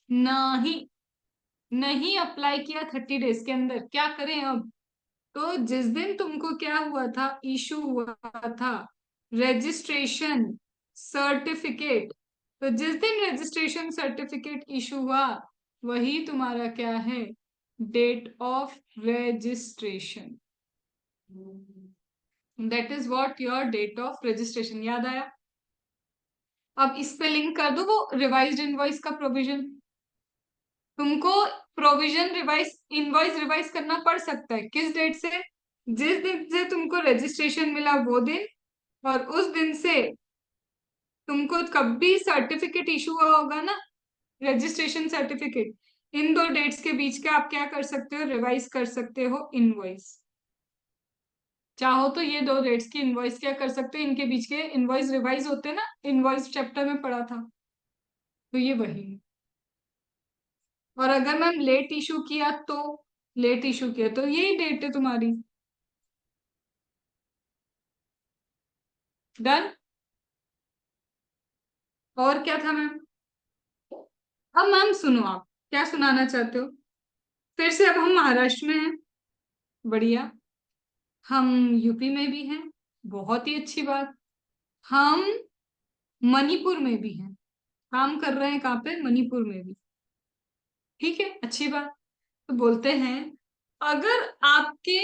नहीं, नहीं अप्लाई किया 30 डेज के अंदर, क्या करें अब? तो जिस दिन तुमको क्या हुआ था, इशू हुआ था रजिस्ट्रेशन सर्टिफिकेट, तो जिस दिन रजिस्ट्रेशन सर्टिफिकेट इशू हुआ वही तुम्हारा क्या है? Date of registration. That is what your date of registration. याद आया? अब इस पे लिंक कर दो वो रिवाइज्ड इनवॉइस का प्रोविजन। तुमको प्रोविजन रिवाइज इनवॉइस रिवाइज करना पड़ सकता है, किस डेट से? जिस दिन से तुमको रजिस्ट्रेशन मिला वो दिन, और उस दिन से तुमको कभी सर्टिफिकेट इशू हुआ होगा ना, रजिस्ट्रेशन सर्टिफिकेट, इन दो डेट्स के बीच का आप क्या कर सकते हो? रिवाइज कर सकते हो इनवॉइस। चाहो तो ये दो डेट्स की इनवॉइस क्या कर सकते हो, इनके बीच के इनवॉइस रिवाइज होते हैं ना, इनवॉइस चैप्टर में पढ़ा था, तो ये वही है। और अगर मैम लेट इशू किया तो, लेट इशू किया तो यही डेट है तुम्हारी। डन? और क्या था मैम? अब मैम सुनो, आप क्या सुनाना चाहते हो? फिर से अब हम महाराष्ट्र में हैं, बढ़िया। हम यूपी में भी हैं, बहुत ही अच्छी बात। हम मणिपुर में भी हैं, काम कर रहे हैं कहाँ पे? मणिपुर में भी, ठीक है, अच्छी बात। तो बोलते हैं, अगर आपके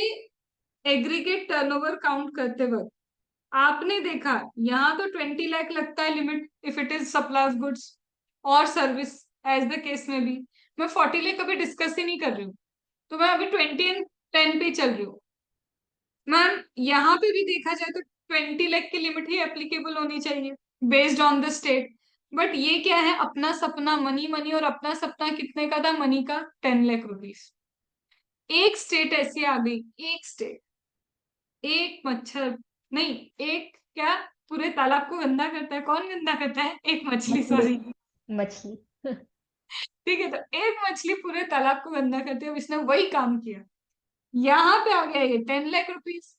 एग्रीगेट टर्नओवर काउंट करते वक्त आपने देखा यहाँ तो 20 लाख लगता है limit if it is supply of goods और सर्विस, एज द केस में भी। मैं 40 लाख कभी डिस्कस ही नहीं कर रही हूँ, तो मैं अभी 20 एंड 10 पे चल रही हूँ। मैम यहाँ पे भी देखा जाए तो 20 लाख की लिमिट ही एप्लीकेबल होनी चाहिए based on the state. But ये क्या है, अपना सपना मनी मनी, और अपना सपना कितने का था मनी का? 10 लाख रुपीज। एक स्टेट ऐसी आ गई, एक स्टेट, एक मच्छर नहीं, एक क्या पूरे तालाब को गंदा करता है? कौन गंदा करता है? एक मछली, सॉरी। मछली। ठीक है, तो एक मछली पूरे तालाब को गंदा करती है, अब इसने वही काम किया। यहाँ पे आ गया ये 10 लाख रुपीज,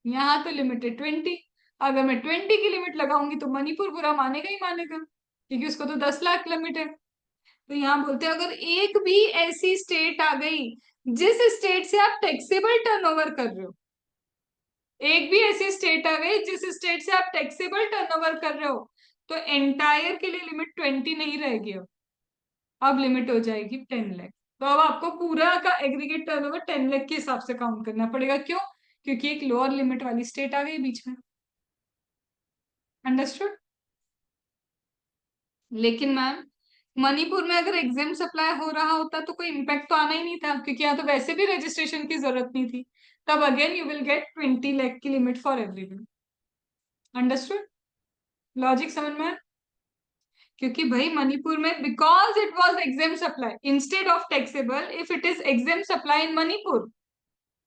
यहाँ तो लिमिटेड 20। अगर मैं 20 की लिमिट लगाऊंगी तो मणिपुर बुरा मानेगा ही मानेगा, क्योंकि उसको तो 10 लाख लिमिट है। तो यहाँ बोलते हैं, अगर एक भी ऐसी स्टेट आ गई जिस स्टेट से आप टैक्सेबल टर्नओवर कर रहे हो, एक भी ऐसी स्टेट आ गई जिस स्टेट से आप टैक्सेबल टर्नओवर कर रहे हो, तो एंटायर के लिए लिमिट 20 नहीं रहेगी, अब लिमिट हो जाएगी 10 लाख। तो अब आपको पूरा का एग्रीगेट टर्नओवर 10 लाख के हिसाब से काउंट करना पड़ेगा। क्यों? क्योंकि एक लोअर लिमिट वाली स्टेट आ गई बीच में। अंडरस्टूड? लेकिन मैम मणिपुर में अगर एग्जाम सप्लाई हो रहा होता तो कोई इम्पैक्ट तो आना ही नहीं था, क्योंकि यहाँ तो वैसे भी रजिस्ट्रेशन की जरूरत नहीं थी। तब again you will get 20 lakh की limit for everyone. Understood? Logic समझ में आया? क्योंकि भाई मणिपुर में because it was exempt supply instead of taxable, if it is exempt supply in Manipur,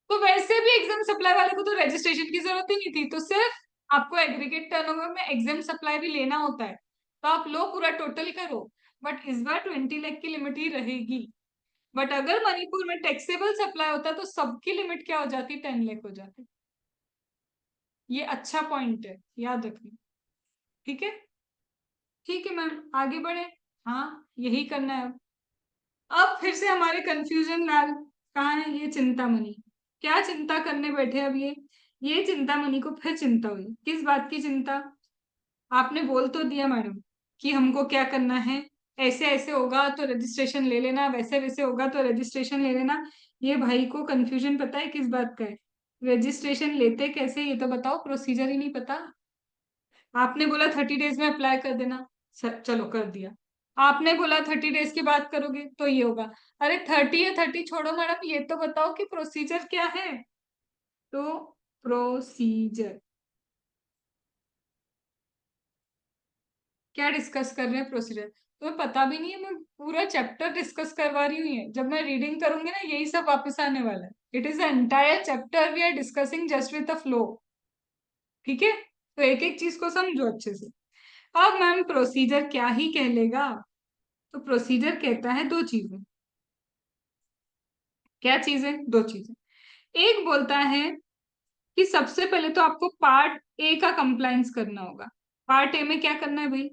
तो वैसे भी एग्जाम सप्लाई वाले को तो रजिस्ट्रेशन की जरूरत ही नहीं थी, तो सिर्फ आपको एग्रीगेट टर्नओवर में एग्जाम सप्लाई भी लेना होता है, तो आप लो पूरा टोटल करो। बट इस बार 20 लाख की लिमिट ही रहेगी। बट अगर मणिपुर में टैक्सेबल सप्लाई होता तो सबकी लिमिट क्या हो जाती? 10 लाख हो जाती। ये अच्छा पॉइंट है, याद रखना। ठीक है, ठीक है मैम, आगे बढ़े। हाँ, यही करना है अब। फिर से हमारे कंफ्यूजन लाल कहाँ है ये चिंतामणि? क्या चिंता करने बैठे अब ये चिंतामणि को फिर चिंता हुई। किस बात की चिंता? आपने बोल तो दिया मैडम कि हमको क्या करना है, ऐसे ऐसे होगा तो रजिस्ट्रेशन ले लेना, वैसे वैसे होगा तो रजिस्ट्रेशन ले लेना। ये भाई को कंफ्यूजन पता है किस बात का है? रजिस्ट्रेशन लेते कैसे ये तो बताओ, प्रोसीजर ही नहीं पता। आपने बोला 30 डेज में अप्लाई कर देना, चलो कर दिया। आपने बोला 30 डेज के बाद करोगे तो ये होगा। अरे 30 या 30 छोड़ो मैडम, ये तो बताओ कि प्रोसीजर क्या है। तो प्रोसीजर क्या डिस्कस कर रहे हैं? प्रोसीजर तुम्हें पता भी नहीं है, मैं पूरा चैप्टर डिस्कस करवा रही हूँ। जब मैं रीडिंग करूंगी ना यही सब वापस आने वाला है। It is entire chapter we are discussing just with the flow. ठीक है, तो एक एक चीज को समझो अच्छे से। अब मैम प्रोसीजर क्या ही कह लेगा, तो प्रोसीजर कहता है दो चीजें। क्या चीजें? दो चीजें। एक बोलता है कि सबसे पहले तो आपको पार्ट ए का कंप्लायंस करना होगा। पार्ट ए में क्या करना है भाई?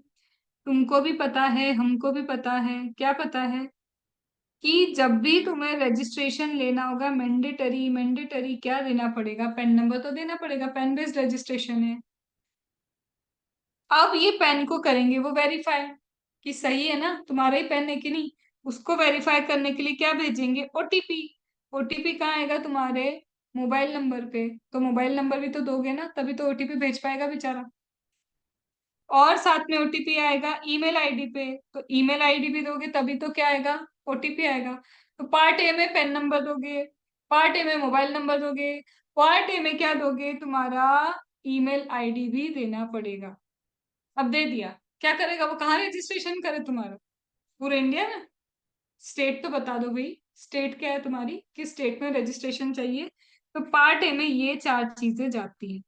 तुमको भी पता है, हमको भी पता है। क्या पता है? कि जब भी तुम्हें रजिस्ट्रेशन लेना होगा मैंडेटरी मैंडेटरी क्या देना पड़ेगा? पैन नंबर तो देना पड़ेगा, पैन बेस्ड रजिस्ट्रेशन है। अब ये पेन को करेंगे वो वेरीफाई कि सही है ना, तुम्हारा ही पेन है कि नहीं। उसको वेरीफाई करने के लिए क्या भेजेंगे? ओटीपी। ओटीपी कहाँ आएगा? तुम्हारे मोबाइल नंबर पे। तो मोबाइल नंबर भी तो दोगे ना, तभी तो ओटीपी भेज पाएगा बेचारा। और साथ में ओटीपी आएगा ईमेल आईडी पे, तो ईमेल आईडी भी दोगे तभी तो क्या आएगा? ओटीपी आएगा। तो पार्ट ए में पेन नंबर दोगे, पार्ट ए में मोबाइल नंबर दोगे, पार्ट ए में क्या दोगे? तुम्हारा ईमेल आईडी भी देना पड़ेगा। अब दे दिया, क्या करेगा वो? कहाँ रजिस्ट्रेशन करे तुम्हारा? पूरे इंडिया में? स्टेट तो बता दो भाई, स्टेट क्या है तुम्हारी, किस स्टेट में रजिस्ट्रेशन चाहिए? तो पार्ट ए में ये चार चीजें जाती हैं।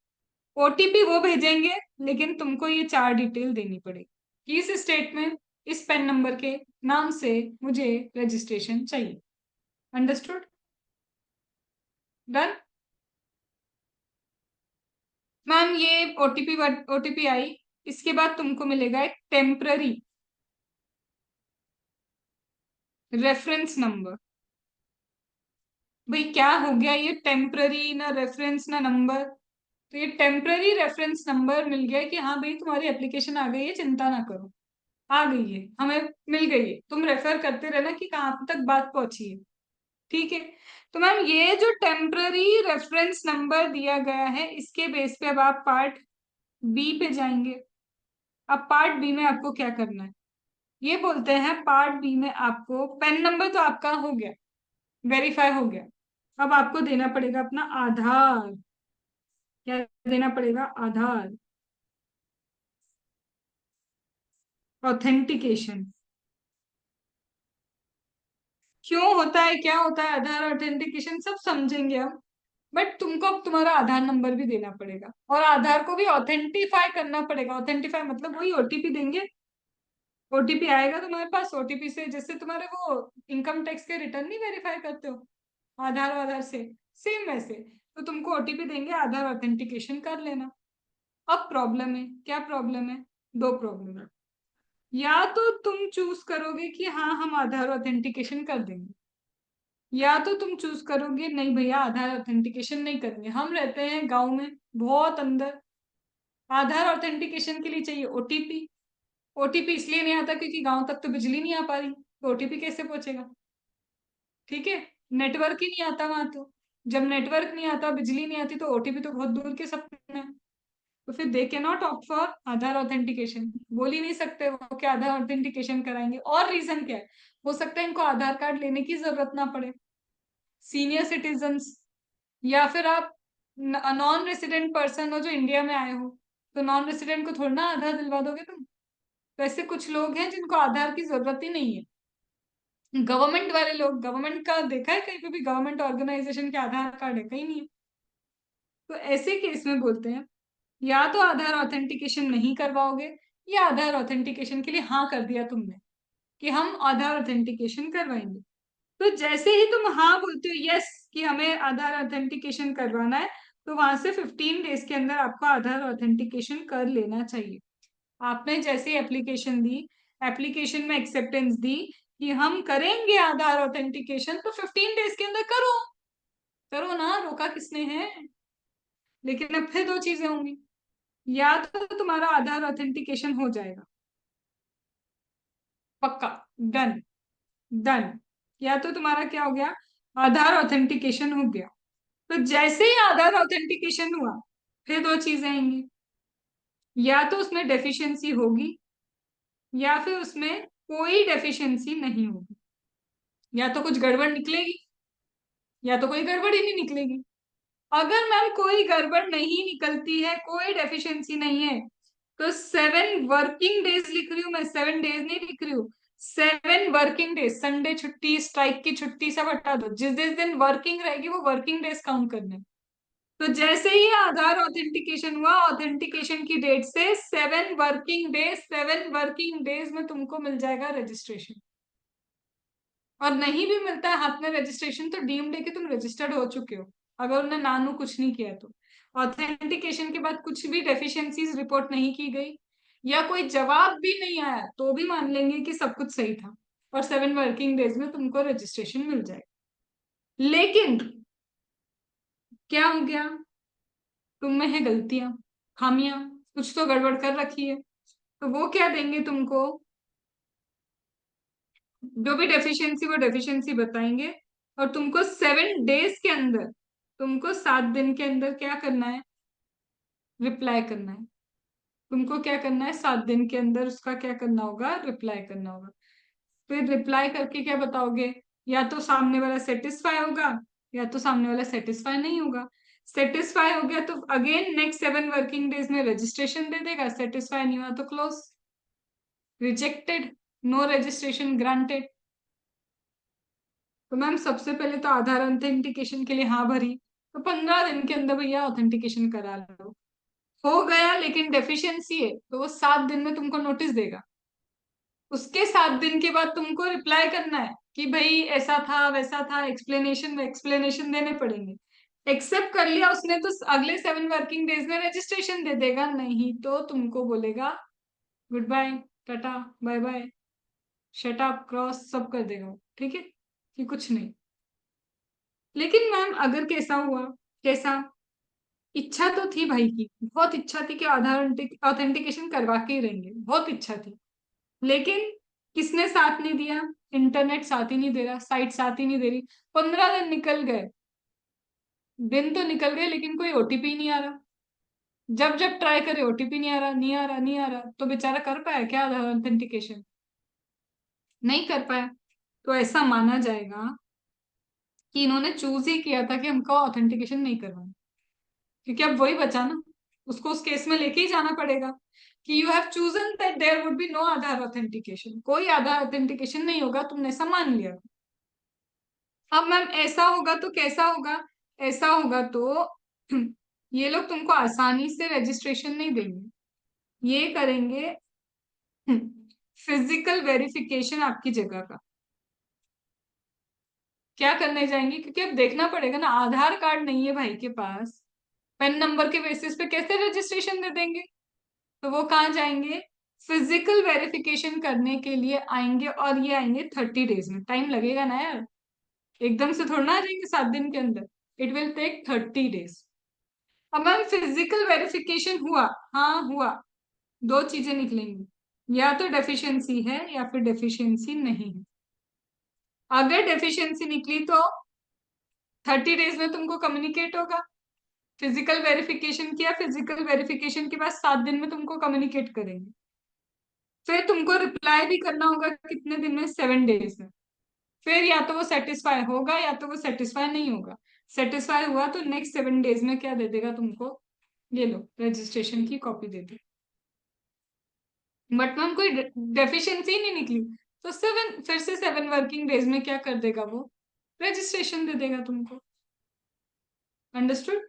ओटीपी वो भेजेंगे, लेकिन तुमको ये चार डिटेल देनी पड़ेगी कि इस स्टेट में इस पेन नंबर के नाम से मुझे रजिस्ट्रेशन चाहिए। अंडरस्टूड? डन? मैम ये ओटीपी ओटीपी आई, इसके बाद तुमको मिलेगा एक टेम्पररी रेफरेंस नंबर। भाई क्या हो गया? ये टेम्पररी ना रेफरेंस ना नंबर। तो ये टेम्पररी रेफरेंस नंबर मिल गया कि हाँ भाई तुम्हारी एप्लीकेशन आ गई है, चिंता ना करो, आ गई है, हमें मिल गई है। तुम रेफर करते रहना कि कहाँ तक बात पहुंची है। ठीक है, तो मैम ये जो टेम्पररी रेफरेंस नंबर दिया गया है इसके बेस पे अब आप पार्ट बी पे जाएंगे। अब पार्ट बी में आपको क्या करना है? ये बोलते हैं पार्ट बी में आपको पेन नंबर तो आपका हो गया, वेरीफाई हो गया। अब आपको देना पड़ेगा अपना आधार। क्या देना पड़ेगा? आधार ऑथेंटिकेशन। क्यों होता है, क्या होता है आधार ऑथेंटिकेशन, सब समझेंगे हम। बट तुमको अब तुम्हारा आधार नंबर भी देना पड़ेगा और आधार को भी ऑथेंटिफाई करना पड़ेगा। ऑथेंटिफाई मतलब वही ओटीपी देंगे, ओटीपी आएगा तुम्हारे पास, ओटीपी से जैसे तुम्हारे वो इनकम टैक्स के रिटर्न नहीं वेरीफाई करते हो आधार आधार से, सेम वैसे। तो तुमको ओटीपी देंगे, आधार ऑथेंटिकेशन कर लेना। अब प्रॉब्लम है, क्या प्रॉब्लम है? दो प्रॉब्लम है। या तो तुम चूज करोगे कि हाँ हम आधार ऑथेंटिकेशन कर देंगे, या तो तुम चूज करोगे नहीं भैया आधार ऑथेंटिकेशन नहीं करेंगे। हम रहते हैं गांव में बहुत अंदर, आधार ऑथेंटिकेशन के लिए चाहिए ओटीपी। ओटीपी इसलिए नहीं आता क्योंकि गांव तक तो बिजली नहीं आ पा रही, तो ओटीपी कैसे पहुंचेगा? ठीक है, नेटवर्क ही नहीं आता वहां तो। जब नेटवर्क नहीं आता, बिजली नहीं आती, तो ओटीपी तो बहुत दूर के सपने हैं। तो फिर दे के not opt for Aadhaar authentication, बोल ही नहीं सकते वो कि आधार ऑथेंटिकेशन कराएंगे। और रीजन क्या है? हो सकता है इनको आधार कार्ड लेने की जरूरत ना पड़े, सीनियर सिटीजन, या फिर आप नॉन रेसिडेंट पर्सन हो जो इंडिया में आए हो, तो नॉन रेसिडेंट को थोड़ा ना आधार दिलवा दोगे तुम। तो ऐसे कुछ लोग हैं जिनको आधार की जरूरत ही नहीं है। गवर्नमेंट वाले लोग, गवर्नमेंट का देखा है कहीं पे भी गवर्नमेंट ऑर्गेनाइजेशन के आधार कार्ड है? कहीं नहीं है। तो ऐसे केस में बोलते हैं या तो आधार ऑथेंटिकेशन नहीं करवाओगे, या आधार ऑथेंटिकेशन के लिए हाँ कर दिया तुमने कि हम आधार ऑथेंटिकेशन करवाएंगे। तो जैसे ही तुम हाँ बोलते हो यस कि हमें आधार ऑथेंटिकेशन करवाना है, तो वहां से 15 डेज के अंदर आपको आधार ऑथेंटिकेशन कर लेना चाहिए। आपने जैसे एप्लीकेशन दी, एप्लीकेशन में एक्सेप्टेंस दी कि हम करेंगे आधार ऑथेंटिकेशन, तो 15 डेज के अंदर करो, करो ना, रोका किसने है। लेकिन अब फिर दो चीजें होंगी, या तो तुम्हारा आधार ऑथेंटिकेशन हो जाएगा पक्का, डन, डन, या तो तुम्हारा क्या हो गया, आधार ऑथेंटिकेशन हो गया। तो जैसे ही आधार ऑथेंटिकेशन हुआ, फिर दो चीजें आएंगी, या तो उसमें डेफिशिएंसी होगी या फिर उसमें कोई डेफिशिएंसी नहीं होगी। या तो कुछ गड़बड़ निकलेगी या तो कोई गड़बड़ ही नहीं निकलेगी। अगर मैम कोई गड़बड़ नहीं निकलती है, कोई डेफिशिएंसी नहीं है, तो 7 वर्किंग डेज लिख रही हूँ मैं, 7 डेज नहीं लिख रही हूँ, 7 वर्किंग डेज। संडे छुट्टी, स्ट्राइक की छुट्टी सब हटा दो, जिस जिस दिन वर्किंग रहेगी वो वर्किंग डेज काउंट करने। तो जैसे ही आधार ऑथेंटिकेशन हुआ, ऑथेंटिकेशन की डेट से 7 वर्किंग डेज, 7 वर्किंग डेज में तुमको मिल जाएगा रजिस्ट्रेशन। और नहीं भी मिलता है हाथ में रजिस्ट्रेशन, तो डीम्ड है कि तुम रजिस्टर्ड हो चुके हो, अगर उन्हें नानू कुछ नहीं किया तो। ऑथेंटिकेशन के बाद कुछ भी डेफिशिएंसीज रिपोर्ट नहीं की गई या कोई जवाब भी नहीं आया, तो भी मान लेंगे कि सब कुछ सही था, और 7 वर्किंग डेज में तुमको रजिस्ट्रेशन मिल जाएगा। लेकिन क्या हो गया, तुम में है गलतियां, खामियां, कुछ तो गड़बड़ कर रखी है, तो वो क्या देंगे तुमको, जो भी डेफिशिएंसी वो डेफिशिएंसी बताएंगे, और तुमको 7 डेज के अंदर, तुमको 7 दिन के अंदर क्या करना है, रिप्लाई करना है। तुमको क्या करना है, 7 दिन के अंदर उसका क्या करना होगा, रिप्लाई करना होगा। फिर रिप्लाई करके क्या बताओगे, या तो सामने वाला सेटिस्फाई होगा या तो सामने वाला सेटिस्फाई नहीं होगा। सेटिस्फाई हो गया तो अगेन नेक्स्ट 7 वर्किंग डेज में रजिस्ट्रेशन दे देगा, सेटिस्फाई नहीं हुआ तो close, rejected, no registration granted. तो मैम सबसे पहले तो आधार ऑथेंटिकेशन के लिए हाँ भरी, तो 15 दिन के अंदर भैया ऑथेंटिकेशन करा लो। हो गया, लेकिन डेफिशिएंसी है तो वो 7 दिन में तुमको नोटिस देगा। उसके 7 दिन के बाद तुमको रिप्लाई करना है कि भाई ऐसा था वैसा था, एक्सप्लेनेशन एक्सप्लेनेशन देने पड़ेंगे। एक्सेप्ट कर लिया उसने तो अगले 7 वर्किंग डेज में रजिस्ट्रेशन दे देगा, नहीं तो तुमको बोलेगा good bye, tata, bye bye, shut up, cross सब कर देगा वो, ठीक है, कि कुछ नहीं। लेकिन मैम अगर कैसा हुआ, कैसा, इच्छा तो थी भाई की, बहुत इच्छा थी कि आधार ऑथेंटिकेशन करवा के ही रहेंगे, बहुत इच्छा थी, लेकिन किसने साथ नहीं दिया, इंटरनेट साथ ही नहीं दे रहा, साइट साथ ही नहीं दे रही। 15 दिन निकल गए, दिन तो निकल गए, लेकिन कोई ओटीपी नहीं आ रहा। जब जब ट्राई करे ओटीपी नहीं आ रहा, नहीं आ रहा, नहीं आ रहा, तो बेचारा कर पाया क्या आधार ऑथेंटिकेशन, नहीं कर पाया। तो ऐसा माना जाएगा कि इन्होंने चूज ही किया था कि हमको ऑथेंटिकेशन नहीं करवाना, क्योंकि अब वही बचा ना, उसको उस केस में लेके ही जाना पड़ेगा कि you have chosen that there would be no Aadhaar authentication, कोई आधार ऑथेंटिकेशन नहीं होगा, तुमने ऐसा मान लिया। अब मैम ऐसा होगा तो कैसा होगा, ऐसा होगा तो ये लोग तुमको आसानी से रजिस्ट्रेशन नहीं देंगे, ये करेंगे फिजिकल वेरिफिकेशन आपकी जगह का। क्या करने जाएंगे, क्योंकि अब देखना पड़ेगा ना, आधार कार्ड नहीं है भाई के पास, पेन नंबर के बेसिस पे कैसे रजिस्ट्रेशन दे देंगे। तो वो कहाँ जाएंगे, फिजिकल वेरिफिकेशन करने के लिए आएंगे, और ये आएंगे 30 डेज में, टाइम लगेगा ना यार, एकदम से थोड़ा ना आ जाएंगे 7 दिन के अंदर, इट विल टेक 30 डेज। अब मैम फिजिकल वेरिफिकेशन हुआ, हाँ हुआ, दो चीजें निकलेंगी, या तो डेफिशिएंसी है या फिर डेफिशिएंसी नहीं है। अगर डेफिशिएंसी निकली तो 30 डेज में तुमको कम्युनिकेट होगा, फिजिकल वेरिफिकेशन किया, फिजिकल वेरिफिकेशन के बाद 7 दिन में तुमको कम्युनिकेट करेंगे। फिर तुमको रिप्लाई भी करना होगा कितने दिन में, 7 डेज में। फिर या तो वो सेटिस्फाई होगा या तो वो सेटिस्फाई नहीं होगा। सेटिस्फाई हुआ तो नेक्स्ट 7 डेज में क्या दे देगा तुमको, ये लो रजिस्ट्रेशन की copy they they. But ma'am कोई डेफिशिएंसी नहीं निकली, तो फिर से 7 वर्किंग डेज में क्या कर देगा वो, रजिस्ट्रेशन दे देगा तुमको। अंडरस्टूड,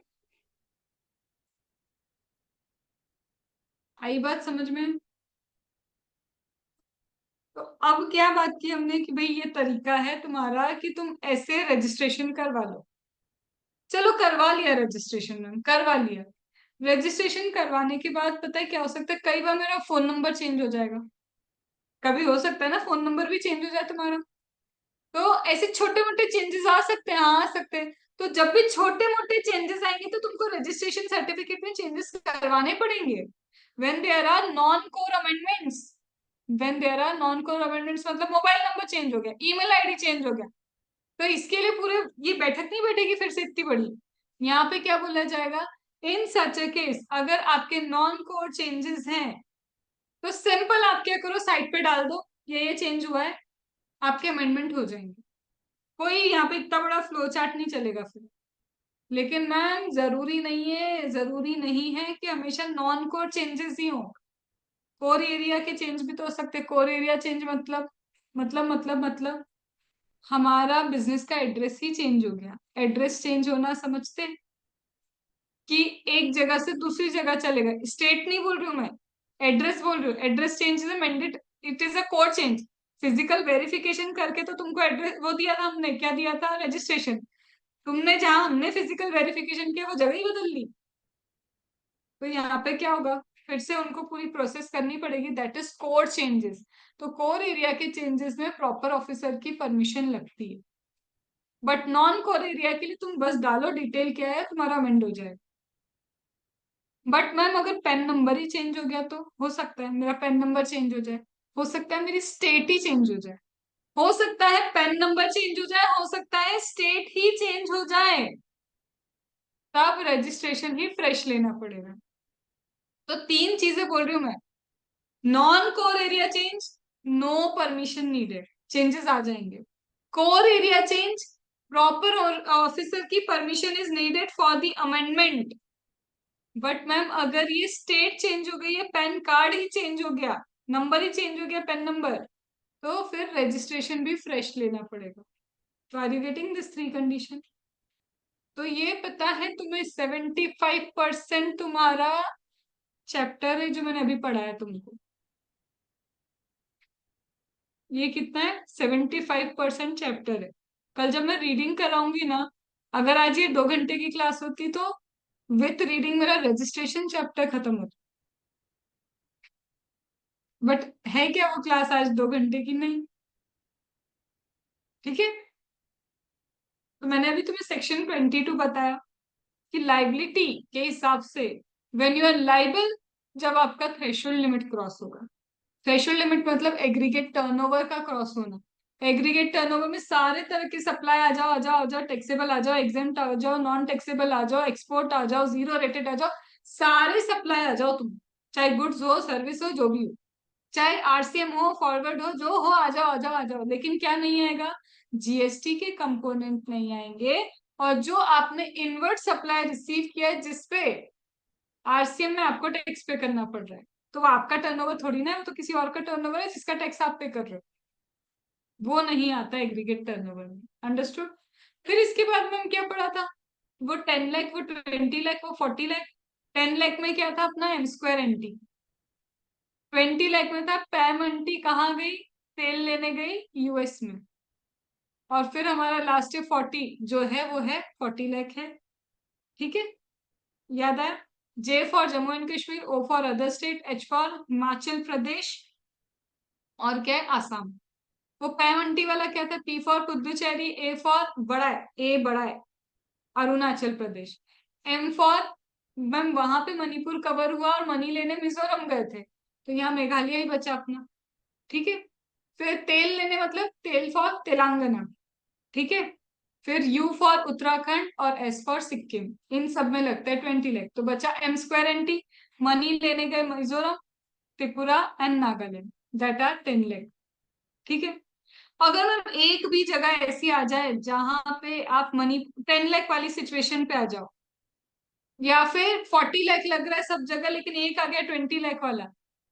आई बात समझ में। तो अब क्या बात की हमने कि भाई ये तरीका है तुम्हारा कि तुम ऐसे रजिस्ट्रेशन करवा लो। चलो करवा लिया रजिस्ट्रेशन, मैम करवा लिया, रजिस्ट्रेशन करवाने के बाद पता है क्या हो सकता है, कई बार मेरा फोन नंबर चेंज हो जाएगा, कभी हो सकता है ना फोन नंबर भी चेंज हो जाए तुम्हारा। तो ऐसे छोटे मोटे चेंजेस आ सकते हैं, हाँ आ सकते हैं। तो जब भी छोटे मोटे चेंजेस आएंगे तो तुमको रजिस्ट्रेशन सर्टिफिकेट में चेंजेस करवाने पड़ेंगे। When there are non core amendments, when there are non core amendments मतलब मोबाइल नंबर चेंज हो गया, ईमेल आईडी चेंज हो गया, तो इसके लिए पूरे ये बैठक नहीं बैठेगी फिर से इतनी बड़ी। यहाँ पे क्या बोला जाएगा, इन सच अ केस अगर आपके नॉन कोर चेंजेस हैं तो सिंपल आप क्या करो, साइट पे डाल दो ये चेंज हुआ है, आपके अमेंडमेंट हो जाएंगे। कोई यहाँ पे इतना बड़ा फ्लो चार्ट नहीं चलेगा फिर। लेकिन मैम जरूरी नहीं है, जरूरी नहीं है कि हमेशा नॉन कोर चेंजेस ही हो, कोर एरिया के चेंज भी तो हो सकते हैं। कोर एरिया चेंज मतलब हमारा बिजनेस का एड्रेस ही चेंज हो गया। एड्रेस चेंज होना समझते हैं कि एक जगह से दूसरी जगह चलेगा, स्टेट नहीं बोल रही हूँ मैं, एड्रेस बोल रही हूँ। Address change is mandate, it is a code change. Physical verification करके तो तुमको एड्रेस वो दिया था हमने, क्या दिया था, रजिस्ट्रेशन। तुमने जहां हमने फिजिकल वेरिफिकेशन किया वो जगह ही बदल ली, तो यहाँ पे क्या होगा, फिर से उनको पूरी प्रोसेस करनी पड़ेगी, दैट इज कोड चेंजेस। तो कोर एरिया के चेंजेस में प्रॉपर ऑफिसर की परमिशन लगती है, बट नॉन कोर एरिया के लिए तुम बस डालो डिटेल क्या है, तुम्हारा अमेंड हो जाएगा। बट मैम अगर पेन नंबर ही चेंज हो गया तो हो सकता है मेरा पेन नंबर चेंज हो जाए, हो सकता है मेरी स्टेट ही चेंज हो जाए, हो सकता है पेन नंबर चेंज हो जाए, हो सकता है स्टेट ही चेंज हो जाए, तब रजिस्ट्रेशन ही फ्रेश लेना पड़ेगा। तो तीन चीजें बोल रही हूँ मैं, non core area change, no permission needed, changes आ जाएंगे। Core area change, proper officer की permission is needed for the amendment. But ma'am अगर ये स्टेट चेंज हो गई है, पैन कार्ड ही चेंज हो गया, नंबर ही चेंज हो गया पैन नंबर, तो फिर रजिस्ट्रेशन भी फ्रेश लेना पड़ेगा। तो are you getting this three condition? तो ये पता है तुम्हें 75% तुम्हारा चैप्टर है जो मैंने अभी पढ़ाया तुमको, ये कितना है, 75% चैप्टर है। कल जब मैं रीडिंग कराऊंगी ना, अगर आज ये 2 घंटे की क्लास होती तो विथ रीडिंग मेरा रजिस्ट्रेशन चैप्टर खत्म होता। बट है क्या वो क्लास आज 2 घंटे की, नहीं। ठीक है, तो मैंने अभी तुम्हें सेक्शन 22 बताया कि लाइबिलिटी के हिसाब से व्हेन यू आर लाइबल, जब आपका थ्रेशोल्ड लिमिट क्रॉस होगा। थ्रेशोल्ड लिमिट मतलब एग्रीगेट टर्नओवर का क्रॉस होना। एग्रीगेट टर्नओवर में सारे तरह के सप्लाई आ जाओ, टैक्सेबल आ जाओ, एग्जेम्प्ट आ जाओ, नॉन टैक्सेबल आ जाओ, एक्सपोर्ट आ जाओ, जीरो रेटेड आ जाओ, सारे सप्लाई आ जाओ तुम, चाहे गुड्स हो सर्विस हो जो भी हो, चाहे आरसीएम हो फॉरवर्ड हो जो हो, आ जाओ। लेकिन क्या नहीं आएगा, जीएसटी के कंपोनेंट नहीं आएंगे। और जो आपने इनवर्ट सप्लाई रिसीव किया है जिसपे आरसीएम में आपको टैक्स पे करना पड़ रहा है, तो वो आपका टर्नओवर थोड़ी ना है, वो तो किसी और का टर्नओवर है जिसका टैक्स आप पे कर रहे हो, वो नहीं आता एग्रीगेट टर्नओवर में। अंडरस्टूड? फिर इसके बाद में हम क्या पढ़ा था, वो 10 लाख, वो 20 लाख, वो 40 लाख। 10 लाख में क्या था अपना एम स्क्वायर एंटी, 20 लाख में था पैम आंटी कहाँ गई, तेल लेने गई यूएस में। और फिर हमारा लास्ट ईयर 40 जो है वो है 40 लाख है। ठीक है, याद आया? J for Jammu and Kashmir, O for other state, H for Himachal Pradesh, और क्या है, आसाम। वो पैम आंटी वाला क्या था, P for Puducherry, A for बड़ा है, ए बड़ा है, Arunachal Pradesh. M for, ma'am वहां पे मणिपुर कवर हुआ और मनी लेने मिजोरम गए थे, तो यहाँ मेघालय ही बचा अपना। ठीक है, फिर तेल लेने मतलब तेल फॉर तेलंगाना। ठीक है, फिर यू फॉर उत्तराखंड और एस फॉर सिक्किम, इन सब में लगता है 20 लाख, तो बचा M square N T. Money लेने गए Mizoram, Tripura and Nagaland, that are 10 lakh. ठीक है, अगर मैम एक भी जगह ऐसी आ जाए जहां पे आप मनी 10 लाख वाली सिचुएशन पे आ जाओ, या फिर 40 लाख लग रहा है सब जगह लेकिन एक आ गया 20 लाख वाला,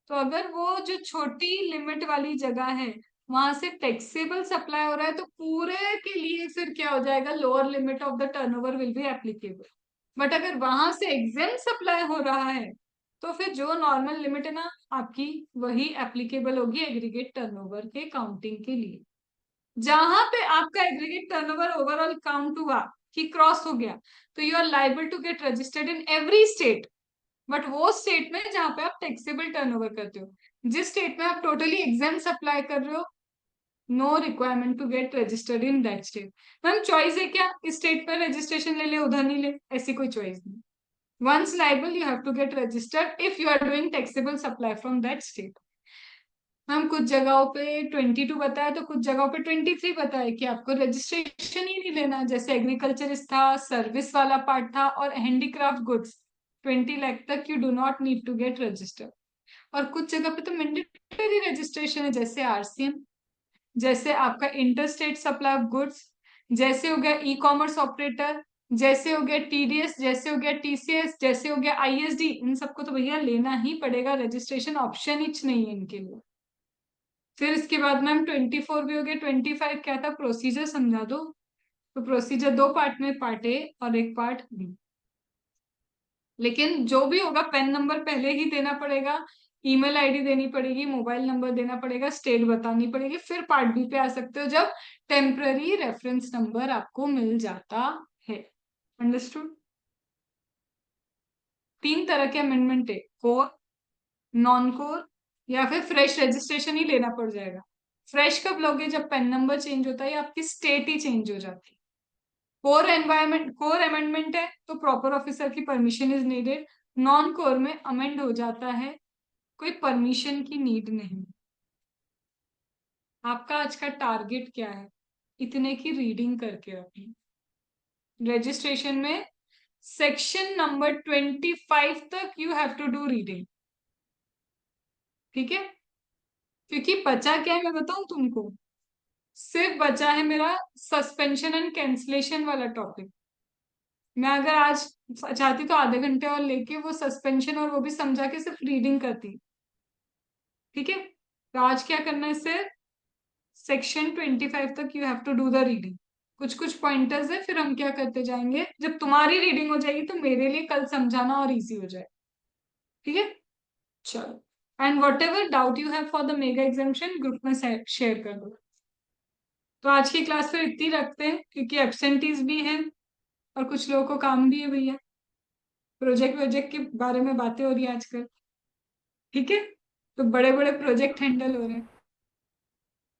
तो अगर वो जो छोटी लिमिट वाली जगह है वहां से टैक्सेबल सप्लाई हो रहा है, तो पूरे के लिए फिर क्या हो जाएगा, lower limit of the turnover will be applicable. But अगर वहां से एग्जेम सप्लाई हो रहा है तो फिर जो नॉर्मल लिमिट है ना आपकी, वही एप्लीकेबल होगी एग्रीगेट टर्नओवर के काउंटिंग के लिए। जहां पे आपका एग्रीगेट टर्नओवर ओवरऑल काउंट हुआ कि क्रॉस हो गया, तो you are liable to get registered in every state. But वो स्टेट में जहां पे आप टैक्सेबल टर्नओवर करते हो। जिस स्टेट में आप टोटली एग्जाम अप्लाई कर रहे हो, no requirement to get registered in that state. Ma'am choice है क्या, इस स्टेट पर रजिस्ट्रेशन ले ले उधर नहीं ले, ऐसी कोई चॉइस नहीं। Once liable you have to get registered if you are doing taxable supply from that state. Ma'am कुछ जगहों पे 22 बताया तो कुछ जगहों पे 23 बताया कि आपको रजिस्ट्रेशन ही नहीं लेना, जैसे एग्रीकल्चर था, सर्विस वाला पार्ट था, और हैंडीक्राफ्ट गुड्स 20 लाख तक you do not need to get registered. और कुछ जगह पे तो मैंडेटरी रजिस्ट्रेशन है, जैसे आरसीएम, जैसे आपका इंटरस्टेट सप्लाई ऑफ गुड्स, जैसे हो गया ई कॉमर्स ऑपरेटर, जैसे हो गया टीडीएस, जैसे हो गया टीसीएस, जैसे हो गया आईएसडी। इन सबको तो भैया लेना ही पड़ेगा, रजिस्ट्रेशन ऑप्शन ही नहीं है इनके लिए। फिर इसके बाद मैम 24 भी हो गया। 25 क्या था, प्रोसीजर समझा दो। तो प्रोसीजर दो पार्ट में, पार्ट ए और एक पार्ट बी। लेकिन जो भी होगा पैन नंबर पहले ही देना पड़ेगा, ईमेल आईडी देनी पड़ेगी, मोबाइल नंबर देना पड़ेगा, स्टेट बतानी पड़ेगी। फिर पार्ट बी पे आ सकते हो जब टेम्पररी रेफरेंस नंबर आपको मिल जाता है। अंडरस्टूड? 3 तरह के अमेंडमेंट है, कोर, नॉन कोर, या फिर फ्रेश रजिस्ट्रेशन ही लेना पड़ जाएगा। फ्रेश कब लोगे, जब पैन नंबर चेंज होता है या आपकी स्टेट ही चेंज हो जाती है। कोर अमेंडमेंट है तो प्रॉपर ऑफिसर की permission is needed. Non core में अमेंड हो जाता है, कोई परमिशन की नीड नहीं। आपका आज का टारगेट क्या है, इतने की रीडिंग करके रखनी। रजिस्ट्रेशन में सेक्शन नंबर 25 तक you have to do reading, ठीक है? क्योंकि बचा क्या है मैं बताऊं तुमको, सिर्फ बचा है मेरा सस्पेंशन एंड कैंसलेशन वाला टॉपिक। मैं अगर आज चाहती तो आधे घंटे और लेके वो सस्पेंशन और वो भी समझा के सिर्फ रीडिंग करती, ठीक है? तो आज क्या करना है, सिर्फ सेक्शन 25 तक you have to do the reading. कुछ कुछ पॉइंटर्स है, फिर हम क्या करते जाएंगे, जब तुम्हारी रीडिंग हो जाएगी तो मेरे लिए कल समझाना और इजी हो जाए, ठीक है? चलो, and what ever doubt you have for the mega examination group में शेयर कर दो। तो आज की क्लास फिर इतनी रखते हैं, क्योंकि एब्सेंटीज भी हैं और कुछ लोगों को काम भी है भैया, प्रोजेक्ट वोजेक्ट के बारे में बातें हो रही है आजकल, ठीक है? तो बड़े बड़े प्रोजेक्ट हैंडल हो रहे हैं।